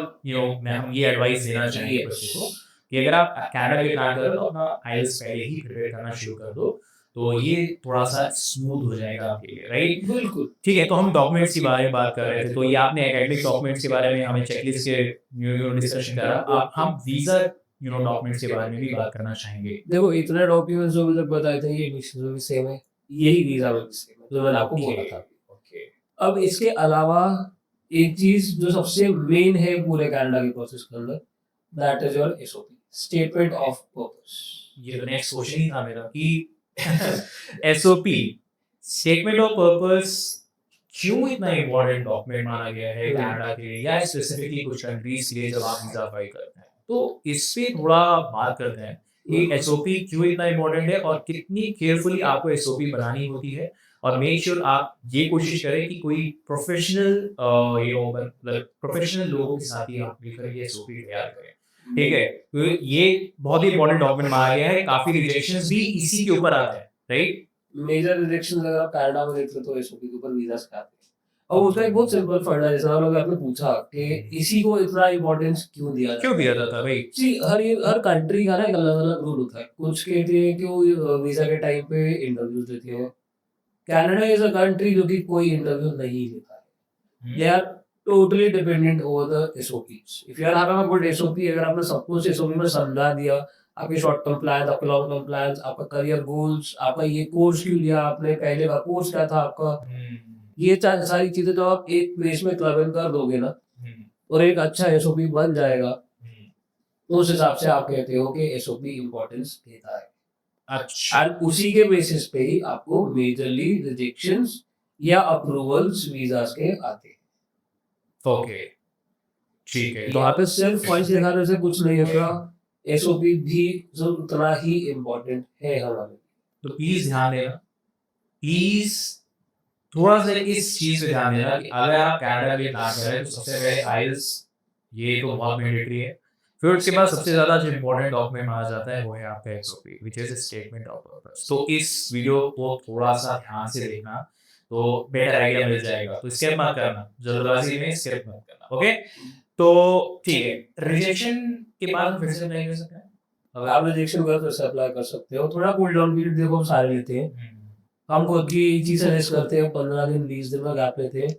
मैं हम ये एडवाइस देना चाहेंगे बच्चे को कि अगर आप कनाडा के लिए प्लान कर रहे हो तो अपना आईएलटीएस पहले ही प्रिपेयर करना शुरू कर दो, तो ये थोड़ा सा स्मूथ हो जाएगा आपके लिए, राइट? बिल्कुल। ठीक है, तो हम डॉक्यूमेंट्स के बारे में बात कर रहे थे, तो ये आपने एकेडमिक डॉक्यूमेंट्स के बारे में हमें चेकलिस्ट के डिस्कशन करा। अब हम वीजा डॉक्यूमेंट्स के बारे में भी बात करना चाहेंगे। देखो इतने डॉक्यूमेंट्स जो मुझे बताए थे ये एडमिशन में भी सेम है, यही वीजा में भी सेम है जो मैंने आपको बोला था। ओके। अब इसके अलावा एक चीज जो सबसे मेन है पूरे कनाडा के प्रोसेस के अंदर, that is your SOP, statement of purpose. ये तो नेक्स्ट क्वेश्चन ही था मेरा कि एसओपी, स्टेटमेंट ऑफ पर्पस, क्यों इतना इम्पोर्टेंट डॉक्यूमेंट माना गया है कनाडा के लिए या स्पेसिफिकली कुछ कंट्रीज के लिए जब आप वीजा फाइल करते हैं? तो इस पे थोड़ा बात करते हैं कि एसओपी क्यों इतना इम्पोर्टेंट है और कितनी केयरफुली आपको एसओपी बनानी होती है, और मेक श्योर आप ये कोशिश करें कि कोई प्रोफेशनल प्रोफेशनल लोगों के साथ ही आप मिलकर ये एसओपी तैयार करें, ठीक है? तो ये बहुत ही इम्पोर्टेंट डॉक्यूमेंट माना गया है, काफी रिजेक्शंस भी इसी के ऊपर आते हैं, राइट? मेजर रिजेक्शन अगर आप कनाडा में देखते हो तो एसओपी के ऊपर वीजा से आते हैं, और उसका एक बहुत सिंपल फंडा है। जैसा लोग आपने पूछा कि इसी को इतना इम्पोर्टेंस क्यों दिया जाता है भाई? जी, हर कंट्री का ना एक अलग अलग रूल होता है। कुछ कहते हैं कि वो वीजा के टाइम पे इंटरव्यूज देते हैं। कनाडा इज अ कंट्री जो कि कोई इंटरव्यू नहीं लेता है। They are totally dependent over the SOPs. If you are having a good SOP, अगर आपने सब कुछ एसओपी में समझा दिया, आपके शॉर्ट टर्म प्लान, आपके लॉन्ग टर्म प्लान, आपका करियर गोल्स, आपका ये कोर्स क्यों लिया आपने, पहले का कोर्स क्या था आपका, ये सारी चीजें तो आप एक प्लेस में क्लब इन कर दोगे ना, और एक अच्छा एसओपी बन जाएगा, तो उस हिसाब से आप कहते हो कि एसओपी इंपॉर्टेंस देता है। अच्छा, और उसी के बेसिस पे ही आपको मेजरली रिजेक्शंस या अप्रूवल्स वीजास के आते हैं। ओके, ठीक है। तो यहाँ पे सिर्फ पॉइंट्स दिखाने से कुछ नहीं होगा, एसओपी भी उतना ही इम्पोर्टेंट है हमारे। तो प्लीज ध्यान देना, प्लीज थोड़ा सा इस चीज पे ध्यान देना कि अगर आप कनाडा के लिए प्लान कर रहे हैं तो सबसे पहले आइल्स, ये तो बहुत मैंडेटरी है। फिर उसके बाद सबसे ज्यादा जो इम्पोर्टेंट डॉक्यूमेंट माना जाता है वो है आपका SOP, which is statement of purpose. तो इस वीडियो को थोड़ा सा ध्यान से देखना तो बेटर आइडिया मिल जाएगा। तो स्किप मत करना, जल्दबाजी में स्किप मत करना, ओके? तो ठीक है, रिजेक्शन के बाद हम फिर से अप्लाई कर सकते हैं। अगर आप रिजेक्शन कर तो अप्लाई कर सकते हो। थोड़ा कूल डाउन पीरियड देखो हम सारे लेते हैं, हम खुद की चीज सजेस्ट करते हैं, 15 दिन 20 दिन का गैप लेते हैं,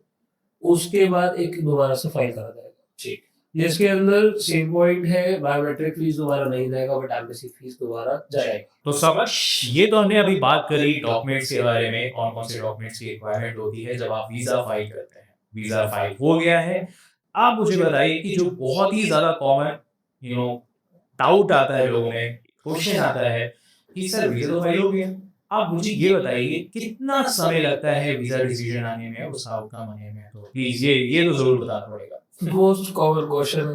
उसके बाद एक दोबारा से फाइल करा जाएगा। ठीक, जिसके अंदर सेम पॉइंट है, बायोमेट्रिक फीस दोबारा नहीं जाएगा, बट एम्बेसी फीस दोबारा जाएगा। तो सब ये तो हमने अभी बात करी डॉक्यूमेंट्स के बारे में, कौन कौन से डॉक्यूमेंट्स की रिक्वायरमेंट होती है जब आप वीजा फाइल करते हैं। वीजा फाइल हो गया है। आप मुझे बताइए कि जो बहुत ही ज्यादा कॉमन डाउट आता है लोगों में, क्वेश्चन आता है कि सर वीजा तो फाइल हो गया, आप मुझे ये बताइए कितना समय लगता है वीजा डिसीजन आने में, उसका आउटकम आने में? तो प्लीज ये तो जरूर बताना पड़ेगा। मोस्ट कॉमन क्वेश्चन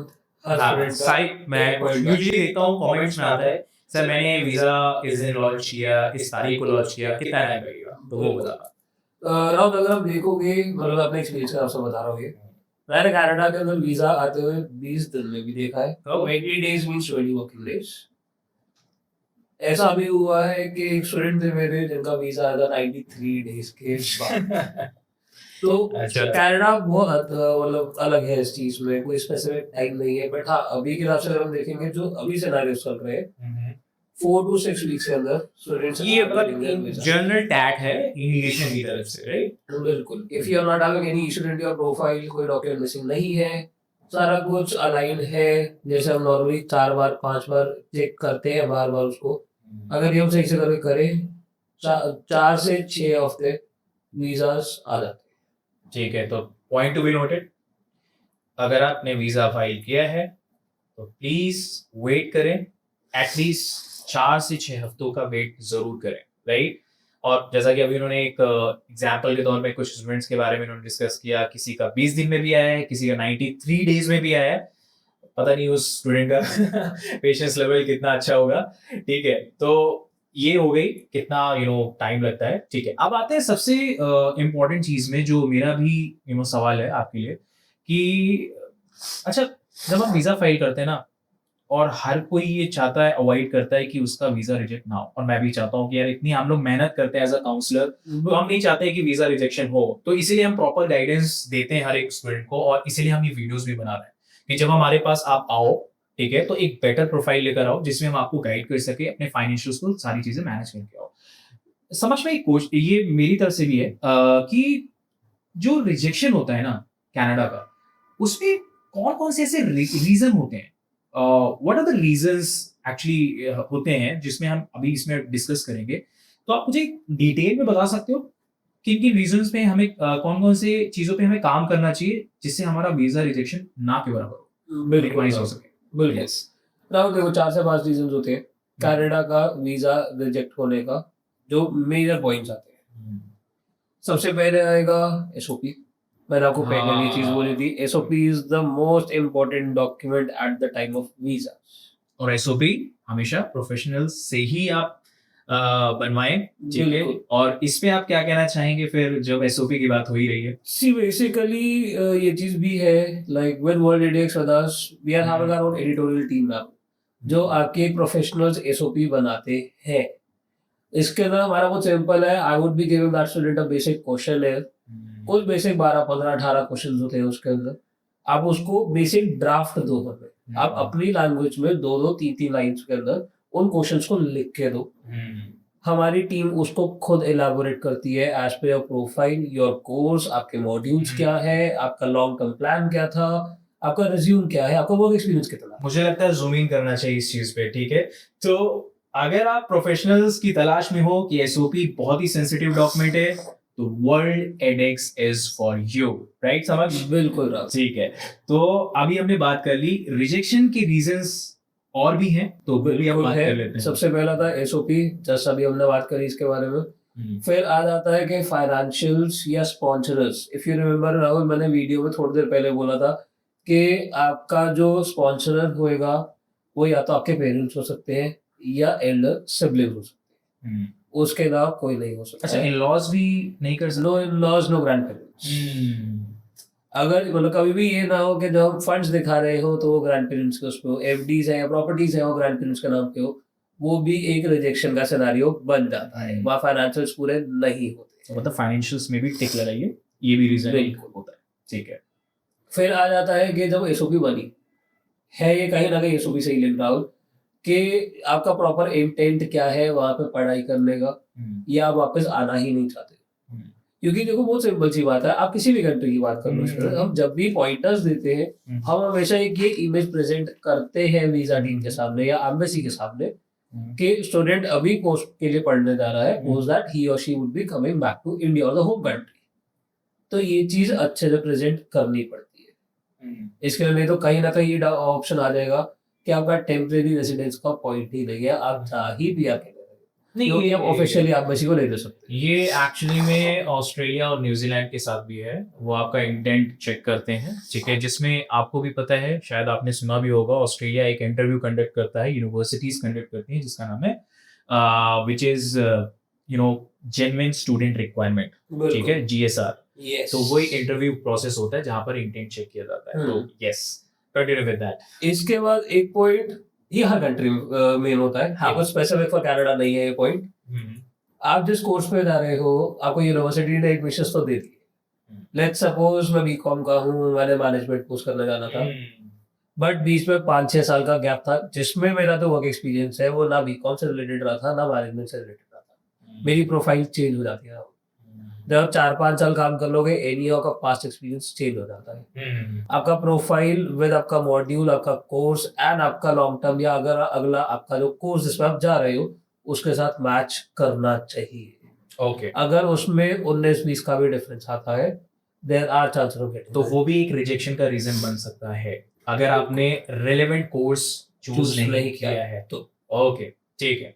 हर स्टूडेंट का, साइट मैं यूजुअली देखता हूँ कमेंट्स में आता है, सर मैंने वीजा इस दिन लॉन्च किया, इस तारीख को लॉन्च किया, कितना टाइम लगेगा? तो वो बता। राउत अगर आप देखोगे, मतलब अपने एक्सपीरियंस का आपसे बता रहा हूँ, मैंने कनाडा के अंदर वीजा आते हुए 20 दिन में भी देखा है। 20 days मींस 20 वर्किंग डेज। ऐसा भी हुआ है कि एक स्टूडेंट थे मेरे जिनका वीजा आया था 93 डेज के बाद। तो अच्छा। कनाडा बहुत मतलब अलग है इस चीज में, कोई स्पेसिफिक टाइम नहीं है, बट हाँ अभी के हिसाब से अगर हम देखेंगे जो अभी सिनेरियोस चल रहे हैं 4 to 6 वीक्स के अंदर स्टूडेंट्स ये मतलब जनरल टैग है इमिग्रेशन की तरफ से, राइट? बिल्कुल। If you are not having any issue in your profile, कोई डॉक्यूमेंट मिसिंग नहीं है, सारा कुछ अलाइन है, जैसे हम नॉर्मली 4 बार 5 बार चेक करते हैं बार बार उसको, अगर ये हम सही से करके करें 4 से 6 हफ्ते वीजास आ जाते हैं। ठीक है, तो पॉइंट टू बी नोटेड, अगर आपने वीजा फाइल किया है तो प्लीज वेट करें, एटलीस्ट 4 से 6 हफ्तों का वेट जरूर करें, राइट? और जैसा कि अभी उन्होंने एक एग्जाम्पल के तौर पे कुछ स्टूडेंट्स के बारे में उन्होंने डिस्कस किया, किसी का 20 दिन में भी आया है, किसी का 93 डेज में भी आया है, पता नहीं उस स्टूडेंट का पेशेंस लेवल कितना अच्छा होगा, ठीक है? तो ये हो गई कितना टाइम लगता है, ठीक है? अब आते हैं सबसे इम्पोर्टेंट चीज में, जो मेरा भी सवाल है आपके लिए कि अच्छा, जब हम वीजा फाइल करते हैं ना, और हर कोई ये चाहता है, अवॉइड करता है कि उसका वीजा रिजेक्ट ना हो, और मैं भी चाहता हूँ कि यार इतनी हम लोग मेहनत करते हैं एज अ काउंसलर, तो हम नहीं चाहते कि वीजा रिजेक्शन हो, तो इसीलिए हम प्रॉपर गाइडेंस देते हैं हर एक स्टूडेंट को, और इसीलिए हम ये वीडियोस भी बना रहे हैं कि जब हमारे पास आप आओ, ठीक है, तो एक बेटर प्रोफाइल लेकर आओ जिसमें हम आपको गाइड कर सके, अपने फाइनेंशियल्स को सारी चीजें मैनेज करके आओ। समझ में ये मेरी तरफ से भी है कि जो रिजेक्शन होता है ना कनाडा का, उसमें कौन कौन से ऐसे रीजन होते हैं, what are the reasons actually होते हैं, जिसमें हम अभी इसमें डिस्कस करेंगे। तो आप मुझे डिटेल में बता सकते हो किन किन रीजंस पे हमें कौन कौन से चीजों पे हमें काम करना चाहिए जिससे हमारा वीजा रिजेक्शन ना के बराबर हो, रिकॉग्नाइज हो सके? बिल्कुल। राहुल देखो 4 से 5 रीजंस होते हैं कनाडा का वीजा रिजेक्ट होने का, जो मेजर पॉइंट्स आते हैं। सबसे पहले आएगा एसओपी। मैंने आपको पहले ये चीज बोली थी, SOP is the most important document at the time of visa. और एसओपी हमेशा प्रोफेशनल से ही आप बनवाएं, ठीक है? बिल्कुल। और इस पे आप क्या कहना चाहेंगे फिर, जब एसओपी की बात हो ही रही है? सी बेसिकली ये चीज भी है, like when world Edix with us we are having our own editorial team now, जो आपके प्रोफेशनल्स एसओपी बनाते हैं। इसके अंदर हमारा बहुत सिंपल है, I would be giving that student a basic question है, कुछ बेसिक 12 15 18 क्वेश्चंस होते हैं उसके अंदर, आप उसको बेसिक ड्राफ्ट दो हमें, आप अपनी लैंग्वेज में 2 3 लाइंस के अंदर उन क्वेश्चंस को लिख के दो, हमारी टीम उसको खुद एलाबोरेट करती है as per your profile, your course, आपके मॉड्यूल्स क्या है, आपका लॉन्ग टर्म प्लान क्या था, आपका रिज्यूम क्या है, आपका वर्क एक्सपीरियंस कितना। मुझे लगता है जूम इन करना चाहिए इस चीज पे, ठीक है? तो अगर आप प्रोफेशनल्स की तलाश में हो कि एसओपी बहुत ही सेंसिटिव डॉक्यूमेंट है, तो world एडेक्स is for you, right? समझ? बिल्कुल राहुल। ठीक है, तो अभी हमने बात कर ली रिजेक्शन की रीजंस, और भी हैं तो वो भी हम बात कर लेते हैं। सबसे पहला था एसओपी, जस्ट अभी हमने बात करी इसके बारे में। फिर आ जाता है कि फाइनेंशियल्स या sponsors. If you remember Rahul, मैंने वीडियो में थोड़ी देर पहले बोला था कि आपका जो स्पॉन्सरर होएगा वो या तो आपके पेरेंट्स हो सकते हैं या एल्डर सिबलिंग हो सकते हैं, उसके अलावा कोई नहीं हो सकता। अच्छा, इन-लॉज भी नहीं कर सकते? No in-laws, no grandparents. अगर मतलब कभी भी ये ना हो कि जब हम फंड्स दिखा रहे हो तो वो ग्रैंड पेरेंट्स के उस पे हो, एफडीज है या प्रॉपर्टीज है वो ग्रैंड पेरेंट्स के नाम पे हो, वो भी एक रिजेक्शन का सिनेरियो बन जाता है, वहाँ फाइनेंशियल्स पूरे नहीं होते। मतलब फाइनेंशियल्स में भी टिक लगाइए, ये भी रीजन बिल्कुल होता है, ठीक है? फिर आ जाता है कि जब एसओपी बनी है, ये कहीं ना कहीं एसओपी से ही लिंक आउट कि आपका प्रॉपर इंटेंट क्या है वहाँ पे पढ़ाई करने का, या आप वापस आना ही नहीं चाहते। क्योंकि देखो बहुत सिंपल सी बात है, आप किसी भी कंट्री की बात कर लो, हम जब भी पॉइंटर्स देते हैं हम हमेशा एक ये इमेज प्रेजेंट करते हैं वीजा टीम के सामने या एम्बेसी के सामने कि स्टूडेंट अभी कोर्स के लिए पढ़ने जा रहा है, पोस्ट दैट ही और she would be coming back to India और द होम कंट्री। तो ये चीज अच्छे से प्रेजेंट करनी पड़ती है। इसके लिए नहीं तो कहीं ना कहीं ऑप्शन आ जाएगा कि आपका टेम्परेरी रेजिडेंस का पॉइंट ही नहीं है, आप जा ही भी आके नहीं, ये ऑफिशियली आप किसी को नहीं दे सकते। ये एक्चुअली में ऑस्ट्रेलिया और न्यूजीलैंड के साथ भी है, वो आपका इंटेंट चेक करते हैं, ठीक है? जिसमें आपको भी पता है, शायद आपने सुना भी होगा, ऑस्ट्रेलिया एक इंटरव्यू कंडक्ट करता है, यूनिवर्सिटीज कंडक्ट करती हैं, जिसका नाम है which is genuine student requirement, ठीक है, जीएसआर। तो वो एक इंटरव्यू प्रोसेस होता है जहां पर इंटेंट चेक किया जाता है। तो यस, कंटिन्यू विद दैट। इसके बाद एक पॉइंट ये हर कंट्री में होता है, हाँ। ये कुछ स्पेसिफिक फॉर कनाडा नहीं है ये पॉइंट। आप जिस कोर्स पे जा रहे हो आपको यूनिवर्सिटी ने एडमिशंस तो दे दी है। लेट्स सपोज मैं बीकॉम का हूँ, मैंने मैनेजमेंट कोर्स करने जाना था, बट बीच में 5-6 साल का गैप था जिसमें मेरा तो वर्क एक्सपीरियंस है वो ना बीकॉम से रिलेटेड रहा था ना मैनेजमेंट से रिलेटेड रहा था। मेरी प्रोफाइल चेंज हो जाती है। जब आप 4-5 साल काम कर लोगे एनी का पास्ट एक्सपीरियंस चेंज हो जाता है। आपका प्रोफाइल विद आपका मॉड्यूल, आपका कोर्स एंड आपका लॉन्ग टर्म या अगर अगला आपका जो कोर्स जिसमें आप जा रहे हो उसके साथ मैच करना चाहिए। ओके, अगर उसमें 19-20 का भी डिफरेंस आता है there are chances of getting. तो वो भी एक रिजेक्शन का रीजन बन सकता है अगर आपने रेलेवेंट कोर्स चूज नहीं किया है तो। ओके, ठीक है,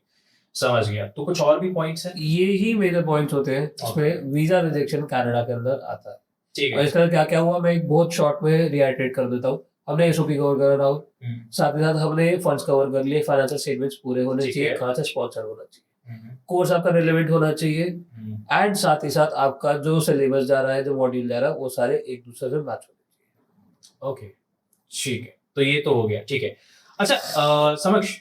समझ गया। तो कुछ और भी पॉइंट्स हैं? ये ही मेजर पॉइंट्स होते हैं इसमें वीजा रिजेक्शन कनाडा के अंदर आता है। ठीक और है। इसका क्या क्या हुआ मैं एक बहुत शॉर्ट में रिहाइड्रेट कर देता हूँ। हमने एसओपी कवर कर रहा हूँ, साथ ही साथ हमने फंड्स कवर कर लिए, फाइनेंशियल स्टेटमेंट्स पूरे होने ठीक चाहिए, है। कहाँ से स्पॉन्सर होना चाहिए, कोर्स आपका रिलेवेंट होना चाहिए एंड साथ ही साथ आपका जो सिलेबस जा रहा है, जो मॉड्यूल जा रहा है वो सारे एक दूसरे से मैच होने चाहिए। ओके, ठीक है, तो ये तो हो गया। ठीक है, अच्छा, समक्ष,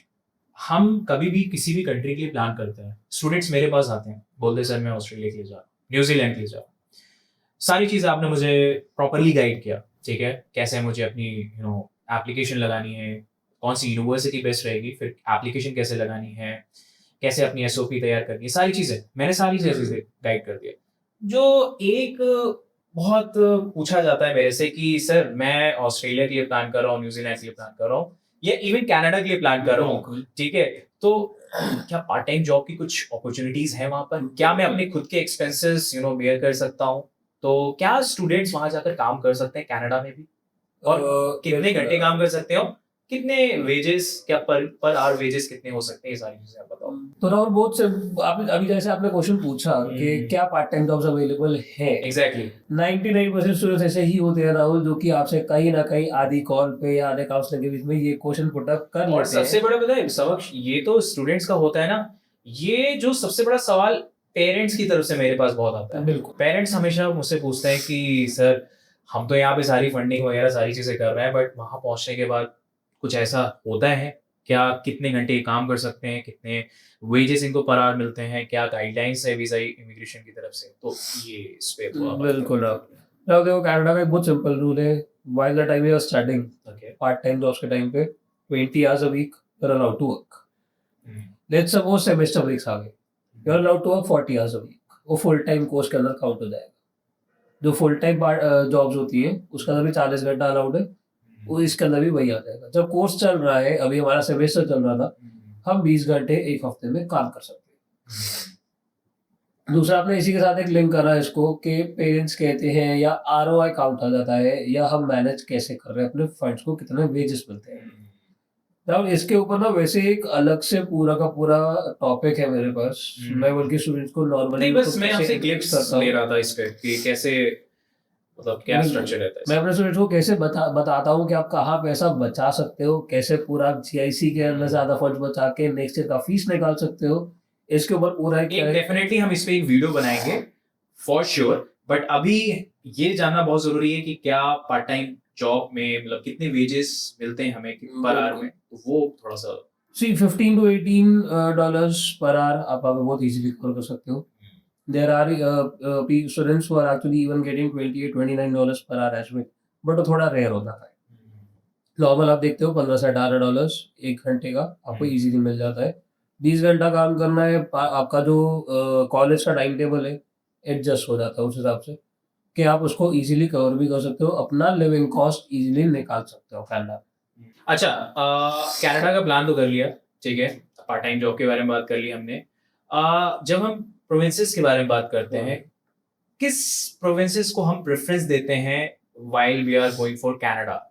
हम कभी भी किसी भी कंट्री के लिए प्लान करते हैं, स्टूडेंट्स मेरे पास आते हैं, बोलते सर मैं ऑस्ट्रेलिया के लिए जा रहा हूँ, न्यूजीलैंड के लिए जा रहा हूँ, सारी चीज़ें आपने मुझे प्रॉपरली गाइड किया, ठीक है, कैसे मुझे अपनी एप्लीकेशन लगानी है, कौन सी यूनिवर्सिटी बेस्ट रहेगी, फिर एप्लीकेशन कैसे लगानी है, कैसे अपनी एसओपी तैयार करनी है, सारी चीज़ें मैंने सारी चीज़ें गाइड कर दिया। जो एक बहुत पूछा जाता है मेरे से कि सर मैं ऑस्ट्रेलिया के लिए प्लान कर रहा हूँ, न्यूजीलैंड के लिए प्लान कर रहा हूँ, या इवन कनाडा के लिए प्लान कर रहा हूँ, ठीक है, तो क्या पार्ट टाइम जॉब की कुछ अपॉर्चुनिटीज है वहां पर? क्या मैं अपने खुद के एक्सपेंसेस बेयर कर सकता हूँ? तो क्या स्टूडेंट्स वहां जाकर काम कर सकते हैं कनाडा में भी? और कितने घंटे काम कर सकते हो? कितने वेजेस, क्या पर आवर वेजेस कितने हो सकते हैं? ये सारी चीजें आप बताओ। तो राहुल बहुत से आपने अभी जैसे आपने क्वेश्चन पूछा कि क्या पार्ट टाइम जॉब्स अवेलेबल है, एग्जैक्टली 99% स्टूडेंट्स ऐसे ही होते हैं राहुल जो कि आपसे कहीं ना कहीं आधी कॉल पे या आधे काउंसलिंग के बीच में ये क्वेश्चन पुट अप कर और लेते हैं। सबसे बड़ा पता है समक्ष, ये तो स्टूडेंट्स का होता है ना, ये जो सबसे बड़ा सवाल पेरेंट्स की तरफ से मेरे पास बहुत आता है। बिल्कुल, पेरेंट्स हमेशा मुझसे पूछते हैं कि सर हम तो यहाँ पे सारी फंडिंग वगैरह सारी चीजें कर रहे हैं, बट वहां पहुंचने के बाद कुछ ऐसा होता है क्या? कितने घंटे काम कर सकते हैं, कितने वेजेस इनको पर आवर मिलते हैं, क्या गाइडलाइंस है वीजा इमिग्रेशन की तरफ से? तो ये इस पे थोड़ा बात बिल्कुल राहुल देखो कनाडा का एक बहुत सिंपल रूल है, while the time you are studying करें। ओके, पार्ट टाइम जॉब्स के टाइम पे 20 hours a week you are allowed to work. Let's suppose semester breaks आ गए, you are allowed to work 40 hours a week, वो full time course के अंदर count हो जाएगा। जो फुल टाइम जॉब्स होती है उसके अंदर भी 40 घंटा अलाउड है, वो इसके अंदर भी वही आ जाएगा। जब कोर्स चल रहा है, अभी हमारा सेमेस्टर चल रहा था, हम 20 घंटे एक हफ्ते में काम कर सकते हैं। दूसरा आपने इसी के साथ एक लिंक करा इसको कि पेरेंट्स कहते हैं या आरओआई काउंट आ जाता है, या हम मैनेज कैसे कर रहे हैं अपने फंड्स को, कितने वेजेस मिलते हैं। अब इसके ऊपर ना वैसे एक अलग से पूरा का पूरा टॉपिक है मेरे पास, मैं बल्कि स्टूडेंट्स को नॉर्मली नहीं, बस मैं आपसे ग्लिम्स ले रहा था इस पे कि कैसे, मतलब क्या स्ट्रक्चर रहता है मैं अपने स्टूडेंट्स को कैसे बताता हूँ कि आप कहाँ पैसा बचा सकते हो, कैसे पूरा आप जीआईसी के अंदर ज्यादा फंड बचा के नेक्स्ट ईयर का फीस निकाल सकते हो। इसके ऊपर पूरा एक डेफिनेटली हम इस पे एक वीडियो बनाएंगे फॉर श्योर, बट अभी ये जानना बहुत जरूरी है कि क्या पार्ट टाइम जॉब में मतलब कितने वेजेस मिलते हैं हमें पर आवर में, तो वो थोड़ा सा सी 15 to 18 डॉलर्स पर आवर आप बहुत इजीली कवर कर सकते हो। There are students who are actually even getting $28-29 per hour as well, but वो थोड़ा रेयर होता है। नॉर्मल आप देखते हो 15 से 18 डॉलर्स एक घंटे का आपको इजीली मिल जाता है। 20 घंटा काम करना है, आपका जो कॉलेज का टाइम टेबल है एडजस्ट हो जाता है उस हिसाब से कि आप उसको इजीली कवर भी कर सकते हो, अपना लिविंग कॉस्ट इजीली निकाल सकते हो कनाडा। अच्छा, कनाडा का प्लान तो कर लिया, ठीक है, पार्ट टाइम जॉब के बारे में बात कर ली हमने। जब हम प्रोविंसेस के बारे में बात करते हैं, किस प्रोविंसेस को हम प्रेफरेंस देते हैं while we are going for Canada?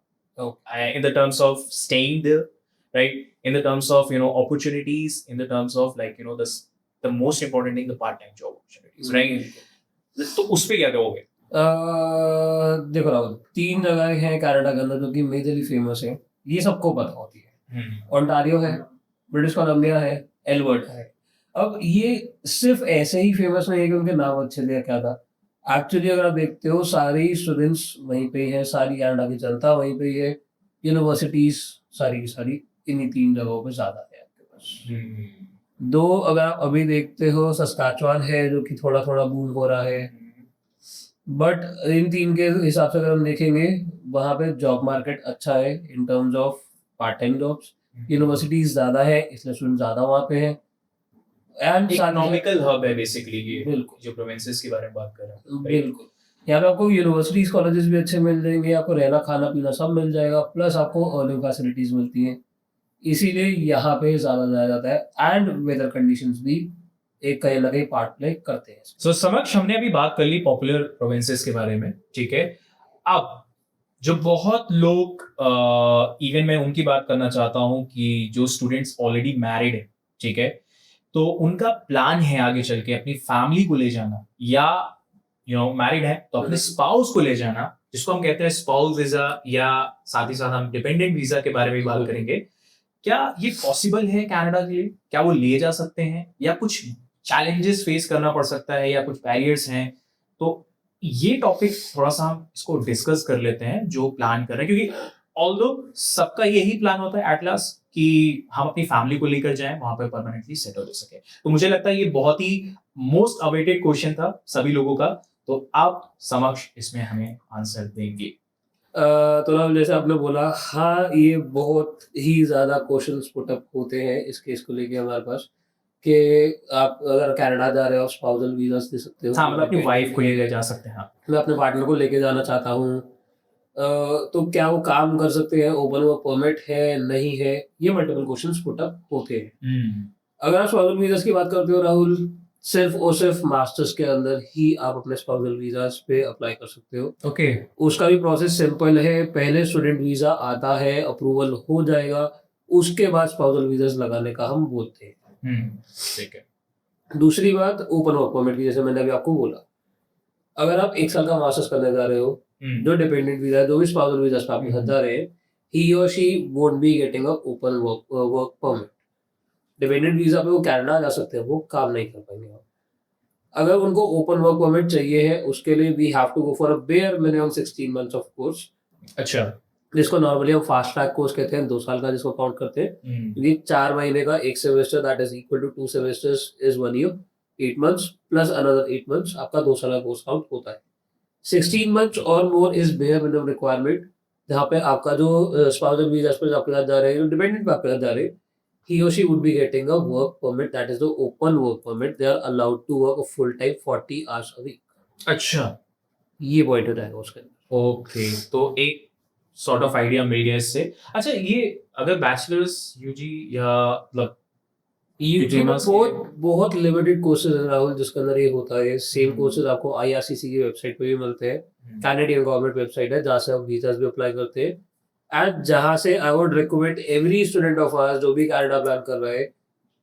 In the terms of staying there, right? In the terms of opportunities, in the terms of like the most important thing, the part-time job opportunities, right? तो उस पे क्या कहोगे? देखो राहुल, 3 जगह हैं Canada के अंदर जो कि मेजरली फेमस है, ये सबको पता होती है। ओंटारियो है, ब्रिटिश कोलंबिया है, एल्बर्टा है। अब ये सिर्फ ऐसे ही फेमस नहीं है कि उनके नाम अच्छे थे क्या था, एक्चुअली अगर आप देखते हो सारी स्टूडेंट्स वहीं पे है, सारी कनाडा की जनता वहीं पे है, यूनिवर्सिटीज सारी की सारी इन्हीं 3 जगहों पे ज़्यादा है आपके पास। 2 अगर आप अभी देखते हो सस्काचुआन है जो कि थोड़ा-थोड़ा बूम हो रहा है। बट इन 3 के हिसाब से अगर हम देखेंगे वहाँ पे जॉब मार्केट अच्छा है in terms of part time jobs. Universities ज़्यादा है इसलिए स्टूडेंट ज़्यादा वहाँ पे हैं। एंड इकोनॉमिकल हब है बेसिकली ये, बिल्कुल, जो प्रोविंसेस के बारे में बात कर रहे हैं। बिल्कुल। यहाँ पे आपको यूनिवर्सिटीज़, कॉलेजेस भी अच्छे मिल जाएँगे, आपको रहना, खाना-पीना सब मिल जाएगा, प्लस आपको अर्निंग फैसिलिटीज़ मिलती हैं। इसीलिए यहाँ पे ज़्यादा जाया जाता है एंड वेदर कंडीशंस भी एक कहीं न कहीं पार्ट प्ले करते हैं। सो समक्ष हमने अभी बात कर ली पॉपुलर प्रोविंसेस के बारे में, ठीक है। अब जो बहुत लोग इवन मैं उनकी बात करना चाहता हूँ कि जो स्टूडेंट्स ऑलरेडी मैरिड है, ठीक है, तो उनका प्लान है आगे चल के अपनी फैमिली को ले जाना, या मैरिड है तो अपने स्पाउस को ले जाना, जिसको हम कहते हैं स्पाउस वीजा, या साथ ही साथ हम डिपेंडेंट वीजा के बारे में बात करेंगे। क्या ये पॉसिबल है कनाडा के लिए? क्या वो ले जा सकते हैं, या कुछ चैलेंजेस फेस करना पड़ सकता है, या कुछ बैरियर्स हैं? तो ये टॉपिक थोड़ा सा हम इसको डिस्कस कर लेते हैं जो प्लान कर रहे हैं, क्योंकि ऑल्दो सबका यही प्लान होता है एट लास्ट कि हम अपनी फैमिली को लेकर जाएं, वहां पर परमानेंटली सेटल हो सके। तो मुझे लगता है ये बहुत ही मोस्ट अवेटेड क्वेश्चन था सभी लोगों का, तो आप समक्ष इसमें हमें आंसर देंगे। तो राहुल, जैसे आपने बोला, हाँ, ये बहुत ही ज़्यादा क्वेश्चंस पुट अप होते हैं इस केस को लेके हमारे पास कि आप अगर कनाडा जा रहे हो स्पाउसल वीज़ा दे सकते हो। हाँ, मतलब अपनी वाइफ को ले जा सकते हैं। हाँ। मैं अपने पार्टनर को लेके जाना चाहता हूँ, तो क्या वो काम कर सकते हैं? ओपन वर्क परमिट है, नहीं है? ये मल्टीपल क्वेश्चंस पुट अप होते हैं। अगर आप स्पाउसल वीज़ास की बात करते हो राहुल, सिर्फ और सिर्फ मास्टर्स के अंदर ही आप अपने स्पाउसल वीज़ास पे अप्लाई कर सकते हो। ओके। उसका भी प्रोसेस सिंपल है, पहले स्टूडेंट वीज़ा आता है, अप्रूवल हो जाएगा, उसके बाद स्पाउसल वीज़ास लगाने का हम बोलते हैं। ठीक है। दूसरी बात ओपन वर्क परमिट की, जैसे मैंने अभी आपको बोला, अगर आप 1 साल का मास्टर्स करने जा रहे हो, जो डिपेंडेंट वीज़ा है, जो भी स्पाउसल वीज़ास पे आपके साथ जा रहे हैं, ही और she won't be getting a open work permit. Dependent visa पे वो कनाडा जा सकते हैं, वो काम नहीं कर पाएंगे। अगर उनको ओपन वर्क परमिट चाहिए है, उसके लिए we have to go for a bare minimum 16 months of course. अच्छा। जिसको नॉर्मली हम फास्ट ट्रैक कोर्स कहते हैं, 2 साल का जिसको काउंट करते हैं। क्योंकि 4 महीने का 1 semester that is equal to 2 semesters is 1 year, 8 months plus another 8 months आपका 2 साल का कोर्स काउंट होता है। 16 मंथ्स और more is bare minimum requirement, जहाँ पे आपका जो स्पाउसल वीजा पे आपके साथ जा रहे हैं, डिपेंडेंट पे आपके साथ जा रहे हैं, he or she would be getting a work permit, that is the open work permit. They are allowed to work a full time 40 hours a week. अच्छा, ये पॉइंट हो जाएगा उसके अंदर। ओके, तो एक सॉर्ट ऑफ आइडिया मिल गया इससे। अच्छा, ये अगर बैचलर्स यूजी या मतलब यूजी में बहुत लिमिटेड कोर्सेज है राहुल, जिसके अंदर ये होता है। सेम कोर्सेज आपको IRCC की वेबसाइट पे भी मिलते हैं, कैनेडियन गवर्नमेंट वेबसाइट है जहाँ से आप वीजास भी अप्लाई करते हैं। एंड जहाँ से I would recommend every student of hours जो भी कनाडा प्लान कर रहा है,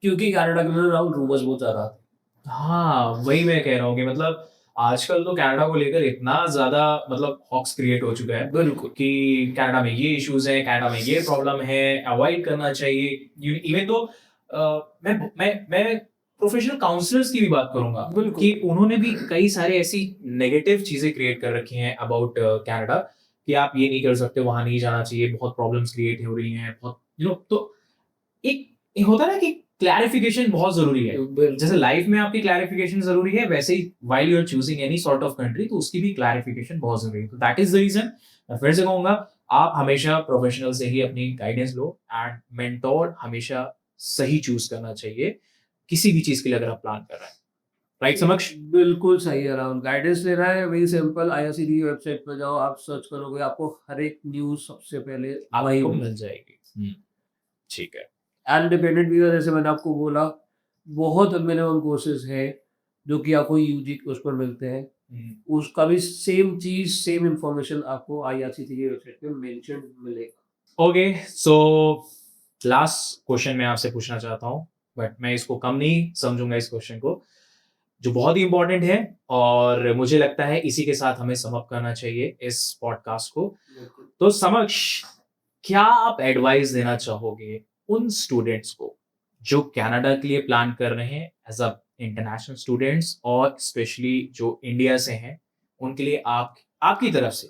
क्योंकि कनाडा के अंदर राहुल रूमर्स बहुत ज्यादा आते हैं। हाँ, वही मैं कह रहा हूँ कि मतलब आजकल तो कनाडा को लेकर इतना ज्यादा मतलब हॉक्स क्रिएट हो चुका है बिल्कुल कि कनाडा में ये इश्यूज हैं, कनाडा में ये प्रॉब्लम है, अवॉइड करना चाहिए। इवन तो मैं प्रोफेशनल काउंसलर्स की भी बात करूंगा कि उन्होंने भी कई सारे ऐसी नेगेटिव चीजें क्रिएट कर रखी हैं अबाउट कनाडा कि आप ये नहीं कर सकते, वहां नहीं जाना चाहिए, बहुत प्रॉब्लम्स क्रिएट हो रही हैं, बहुत तो एक होता है ना कि क्लैरिफिकेशन बहुत जरूरी है। जैसे लाइफ में आपकी क्लैरिफिकेशन जरूरी है, वैसे ही while you are choosing any sort of country तो उसकी भी क्लैरिफिकेशन बहुत जरूरी है। तो दैट इज द रीजन मैं फिर से कहूंगा, आप हमेशा प्रोफेशनल से ही अपनी गाइडेंस लो एंड मेंटोर हमेशा सही चूज करना चाहिए किसी भी चीज के लिए अगर आप प्लान कर रहे हैं। राइट समक्ष? बिल्कुल सही है राहुल। गाइडेंस लेना है वेरी सिंपल, IRCC की वेबसाइट पे जाओ, आप सर्च करोगे, आपको हर एक न्यूज सबसे पहले आपको मिल जाएगी। ठीक है। एंड डिपेंडेंट वीजा, जैसे मैंने आपको बोला, बहुत मिनिमम कोर्सेज है जो कि आपको UG उस पर मिलते हैं। उसका भी सेम चीज, सेम इंफॉर्मेशन आपको IRCC की वेबसाइट पे मेंशन मिलेगा। ओके, सो लास्ट क्वेश्चन मैं आपसे पूछना चाहता हूँ, बट मैं इसको कम नहीं समझूंगा इस क्वेश्चन को, जो बहुत ही इंपॉर्टेंट है और मुझे लगता है इसी के साथ हमें सम अप करना चाहिए इस पॉडकास्ट को। तो समक्ष, क्या आप एडवाइस देना चाहोगे उन स्टूडेंट्स को जो कनाडा के लिए प्लान कर रहे हैं एज अ इंटरनेशनल स्टूडेंट्स, और स्पेशली जो इंडिया से हैं, उनके लिए आपकी तरफ से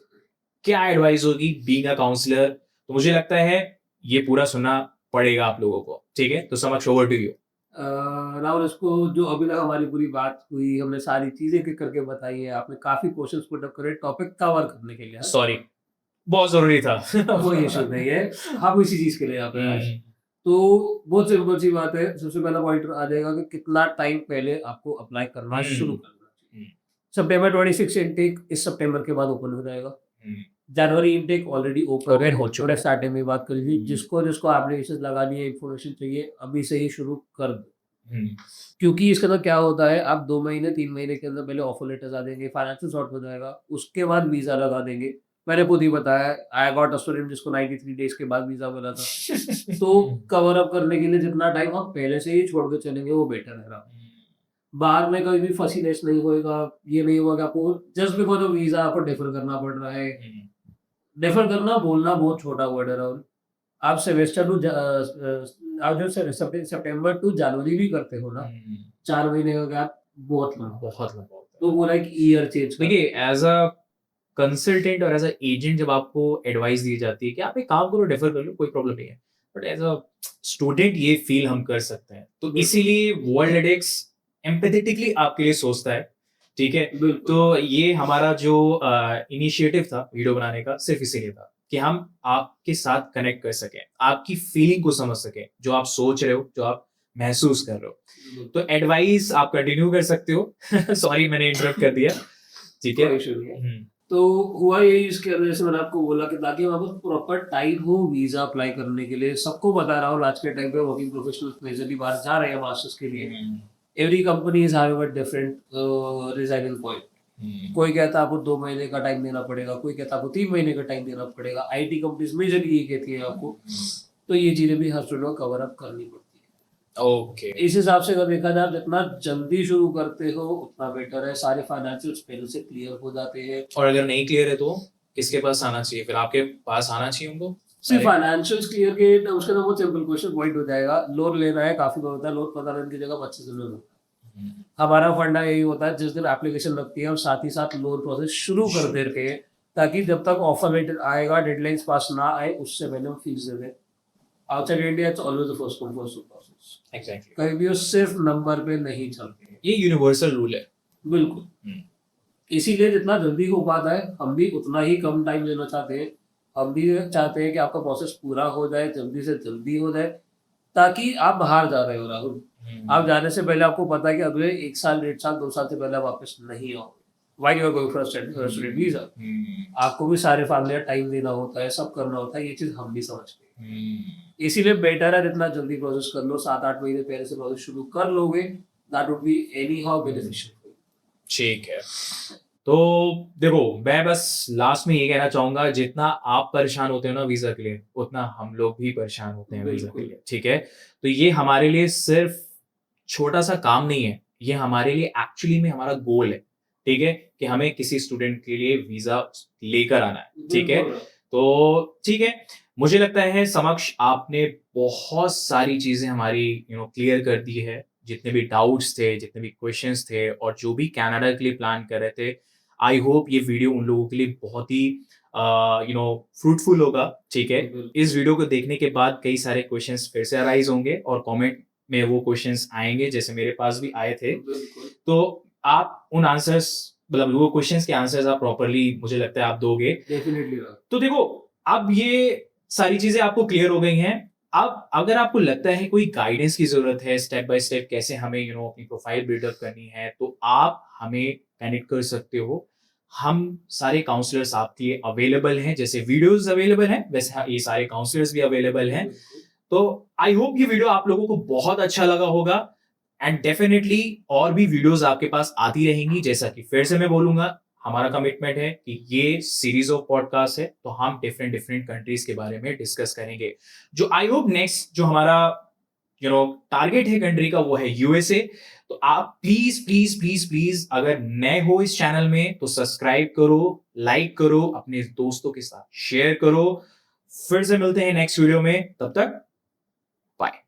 क्या एडवाइस होगी बीइंग अ काउंसलर? तो मुझे लगता है ये पूरा सुनना पड़ेगा आप लोगों को, ठीक है? तो समक्ष ओवर टू यू। राहुल, इसको जो अभी तक हमारी पूरी बात हुई, हमने सारी चीजें एक-एक करके बताई है, आपने काफी क्वेश्चंस पुट अप करे टॉपिक कवर करने के लिए। हाँ? सॉरी, बहुत जरूरी था। कोई इशू नहीं है, हम इसी चीज के लिए यहाँ पे आए हैं। तो बहुत सिंपल सी बात है, सबसे पहला पॉइंट आ जाएगा कि कितना टाइम पहले आपको अप्लाई करना शुरू करना चाहिए। सितंबर 26 इनटेक इस सितंबर के बाद ओपन हो जाएगा। जनवरी इनटेक ऑलरेडी ओपन हो चुका है, स्टार्टिंग में बात करी थी। जिसको जिसको एप्लीकेशन लगानी है, इन्फॉर्मेशन चाहिए, अभी से ही शुरू कर दो। क्योंकि इसके अंदर क्या होता है, आप 2 महीने 3 महीने के अंदर पहले ऑफर लेटर्स आ देंगे, फाइनेंशियल सॉर्ट हो जाएगा, उसके बाद वीजा लगा देंगे। मैंने खुद ही बताया, आई गॉट अ स्टूडेंट जिसको 93 डेज के बाद वीजा मिला था। तो कवर अप करने के लिए जितना टाइम आप पहले से ही छोड़ के चलेंगे वो बेटर है। बाद में कभी भी फसीनेस नहीं होएगा, ये नहीं होगा कि आपको जस्ट बिकॉज ऑफ वीजा आपको डिफर करना पड़ रहा है। डिफर करना बोलना बहुत छोटा वर्ड है राहुल। आप सेमेस्टर टू आप जो सितंबर टू जनवरी भी करते हो ना, 4 महीने का गैप बहुत लंबा बहुत लंबा होता तो वो लाइक ईयर चेंज है। देखिए, एज अ कंसल्टेंट और एज अ एजेंट जब आपको एडवाइस दी जाती है कि आप एक काम करो, डिफर कर लो, कोई प्रॉब्लम नहीं है, बट एज अ स्टूडेंट ये फील हम कर सकते हैं। तो इसीलिए वर्ल्ड एडेक्स एम्पैथेटिकली आपके लिए सोचता है, ठीक है? तो ये हमारा जो इनिशिएटिव था वीडियो बनाने का, सिर्फ इसीलिए था कि हम आपके साथ कनेक्ट कर सकें, आपकी फीलिंग को समझ सकें, जो आप सोच रहे हो, जो आप महसूस कर रहे हो। तो एडवाइस आप कंटिन्यू कर सकते हो। सॉरी, मैंने इंटरप्ट कर दिया, ठीक है? तो हुआ यही, इसके वजह से मैंने आपको बोला कि ताकि हमारे पास प्रॉपर टाइम हो वीजा अप्लाई करने के लिए। सबको बता रहा हूँ, आज के टाइम पे वर्किंग प्रोफेशनल्स मेजरली बाहर जा रहे हैं मास्टर्स के लिए। Every company is having a different resigning point. कोई कहता है आपको 2 महीने का टाइम देना पड़ेगा, कोई कहता है आपको 3 महीने का टाइम देना पड़ेगा। आईटी कंपनीज मेजरली ये कहती है आपको। तो ये चीजें भी हर स्टूडेंट को कवर अप करनी पड़ती है। ओके, इस हिसाब से अगर देखा जाए, जितना जल्दी शुरू करते हो उतना बेटर है। सारे फाइनेंशियल्स पहले से क्लियर हो जाते हैं। और अगर नहीं क्लियर है तो किसके पास आना चाहिए? फिर आपके पास आना चाहिए उनको। सिर्फ फाइनेंशियल्स क्लियर के उसके अंदर बहुत सिंपल क्वेश्चन पॉइंट हो जाएगा। लोन लेना है, काफी लोग होता है लोन 15 दिन की जगह 25 दिन में होता है। हमारा फंडा यही होता है, जिस दिन एप्लीकेशन लगती है और साथ ही साथ लोन प्रोसेस शुरू कर देते हैं, ताकि जब तक ऑफर लेटर आएगा, डेडलाइंस पास ना आए, उससे पहले हम फीस दे दें। Outside India it's always the first come first serve process. Exactly, कभी भी वो सिर्फ नंबर पे नहीं चलते हैं। ये यूनिवर्सल रूल है। बिल्कुल। इसीलिए जितना जल्दी हो पाता है, हम भी उतना ही कम टाइम लेना चाहते हैं। हम भी चाहते हैं कि आपका प्रोसेस पूरा हो जाए, जल्दी से जल्दी हो जाए, ताकि आप बाहर जा रहे हो राहुल। आप जाने से पहले आपको पता है कि अगले 1 साल, 1.5 साल, 2 साल से पहले आप वापस नहीं आओगे। Why you are going for student visa. आपको भी सारे फैमिली का टाइम देना होता है, सब करना होता है, ये चीज हम भी समझते हैं। इसीलिए बेटर है जितना जल्दी प्रोसेस कर लो, 7-8 महीने पहले से प्रोसेस शुरू कर लोगे, that would be any how beneficial. ठीक है, तो देखो, मैं बस लास्ट में ये कहना चाहूंगा, जितना आप परेशान होते हो ना वीजा के लिए, उतना हम लोग भी परेशान होते हैं वीजा के लिए, ठीक है? तो ये हमारे लिए सिर्फ छोटा सा काम नहीं है, ये हमारे लिए एक्चुअली में हमारा गोल है, ठीक है? कि हमें किसी स्टूडेंट के लिए वीजा लेकर आना है, ठीक है? तो ठीक है, मुझे लगता है समक्ष आपने बहुत सारी चीजें हमारी क्लियर कर दी है। जितने भी डाउट्स थे, जितने भी क्वेश्चंस थे, और जो भी कनाडा के लिए प्लान कर रहे थे, आई होप ये वीडियो उन लोगों के लिए बहुत ही फ्रूटफुल होगा, ठीक है? इस वीडियो को देखने के बाद कई सारे क्वेश्चंस फिर से अराइज होंगे और कमेंट में वो क्वेश्चंस आएंगे, जैसे मेरे पास भी आए थे। तो आप उन आंसर्स, मतलब वो क्वेश्चंस के आंसर्स आप प्रॉपर्ली, मुझे लगता है आप दोगे डेफिनेटली। तो देखो, अब ये सारी चीजें आपको क्लियर हो गई हैं। अब अगर आपको लगता है कोई गाइडेंस की जरूरत है, स्टेप बाय स्टेप कैसे हमें अपनी प्रोफाइल बिल्डअप करनी है, तो आप हमें कनेक्ट कर सकते हो। हम सारे काउंसलर्स आपके लिए अवेलेबल हैं, जैसे वीडियोस अवेलेबल हैं वैसे ये सारे काउंसलर्स भी अवेलेबल हैं। तो आई होप ये वीडियो आप लोगों को बहुत अच्छा लगा होगा, एंड डेफिनेटली और भी वीडियोस आपके पास आती रहेंगी। जैसा कि फिर से मैं बोलूंगा, हमारा कमिटमेंट है कि ये सीरीज ऑफ पॉडकास्ट है, तो हम डिफरेंट कंट्रीज के बारे में डिस्कस करेंगे। जो आई होप नेक्स्ट जो हमारा टारगेट है कंट्री का, वो है यूएसए। तो आप प्लीज प्लीज प्लीज प्लीज अगर नए हो इस चैनल में तो सब्सक्राइब करो, लाइक करो, अपने दोस्तों के साथ शेयर करो। फिर से मिलते हैं नेक्स्ट वीडियो में, तब तक बाय।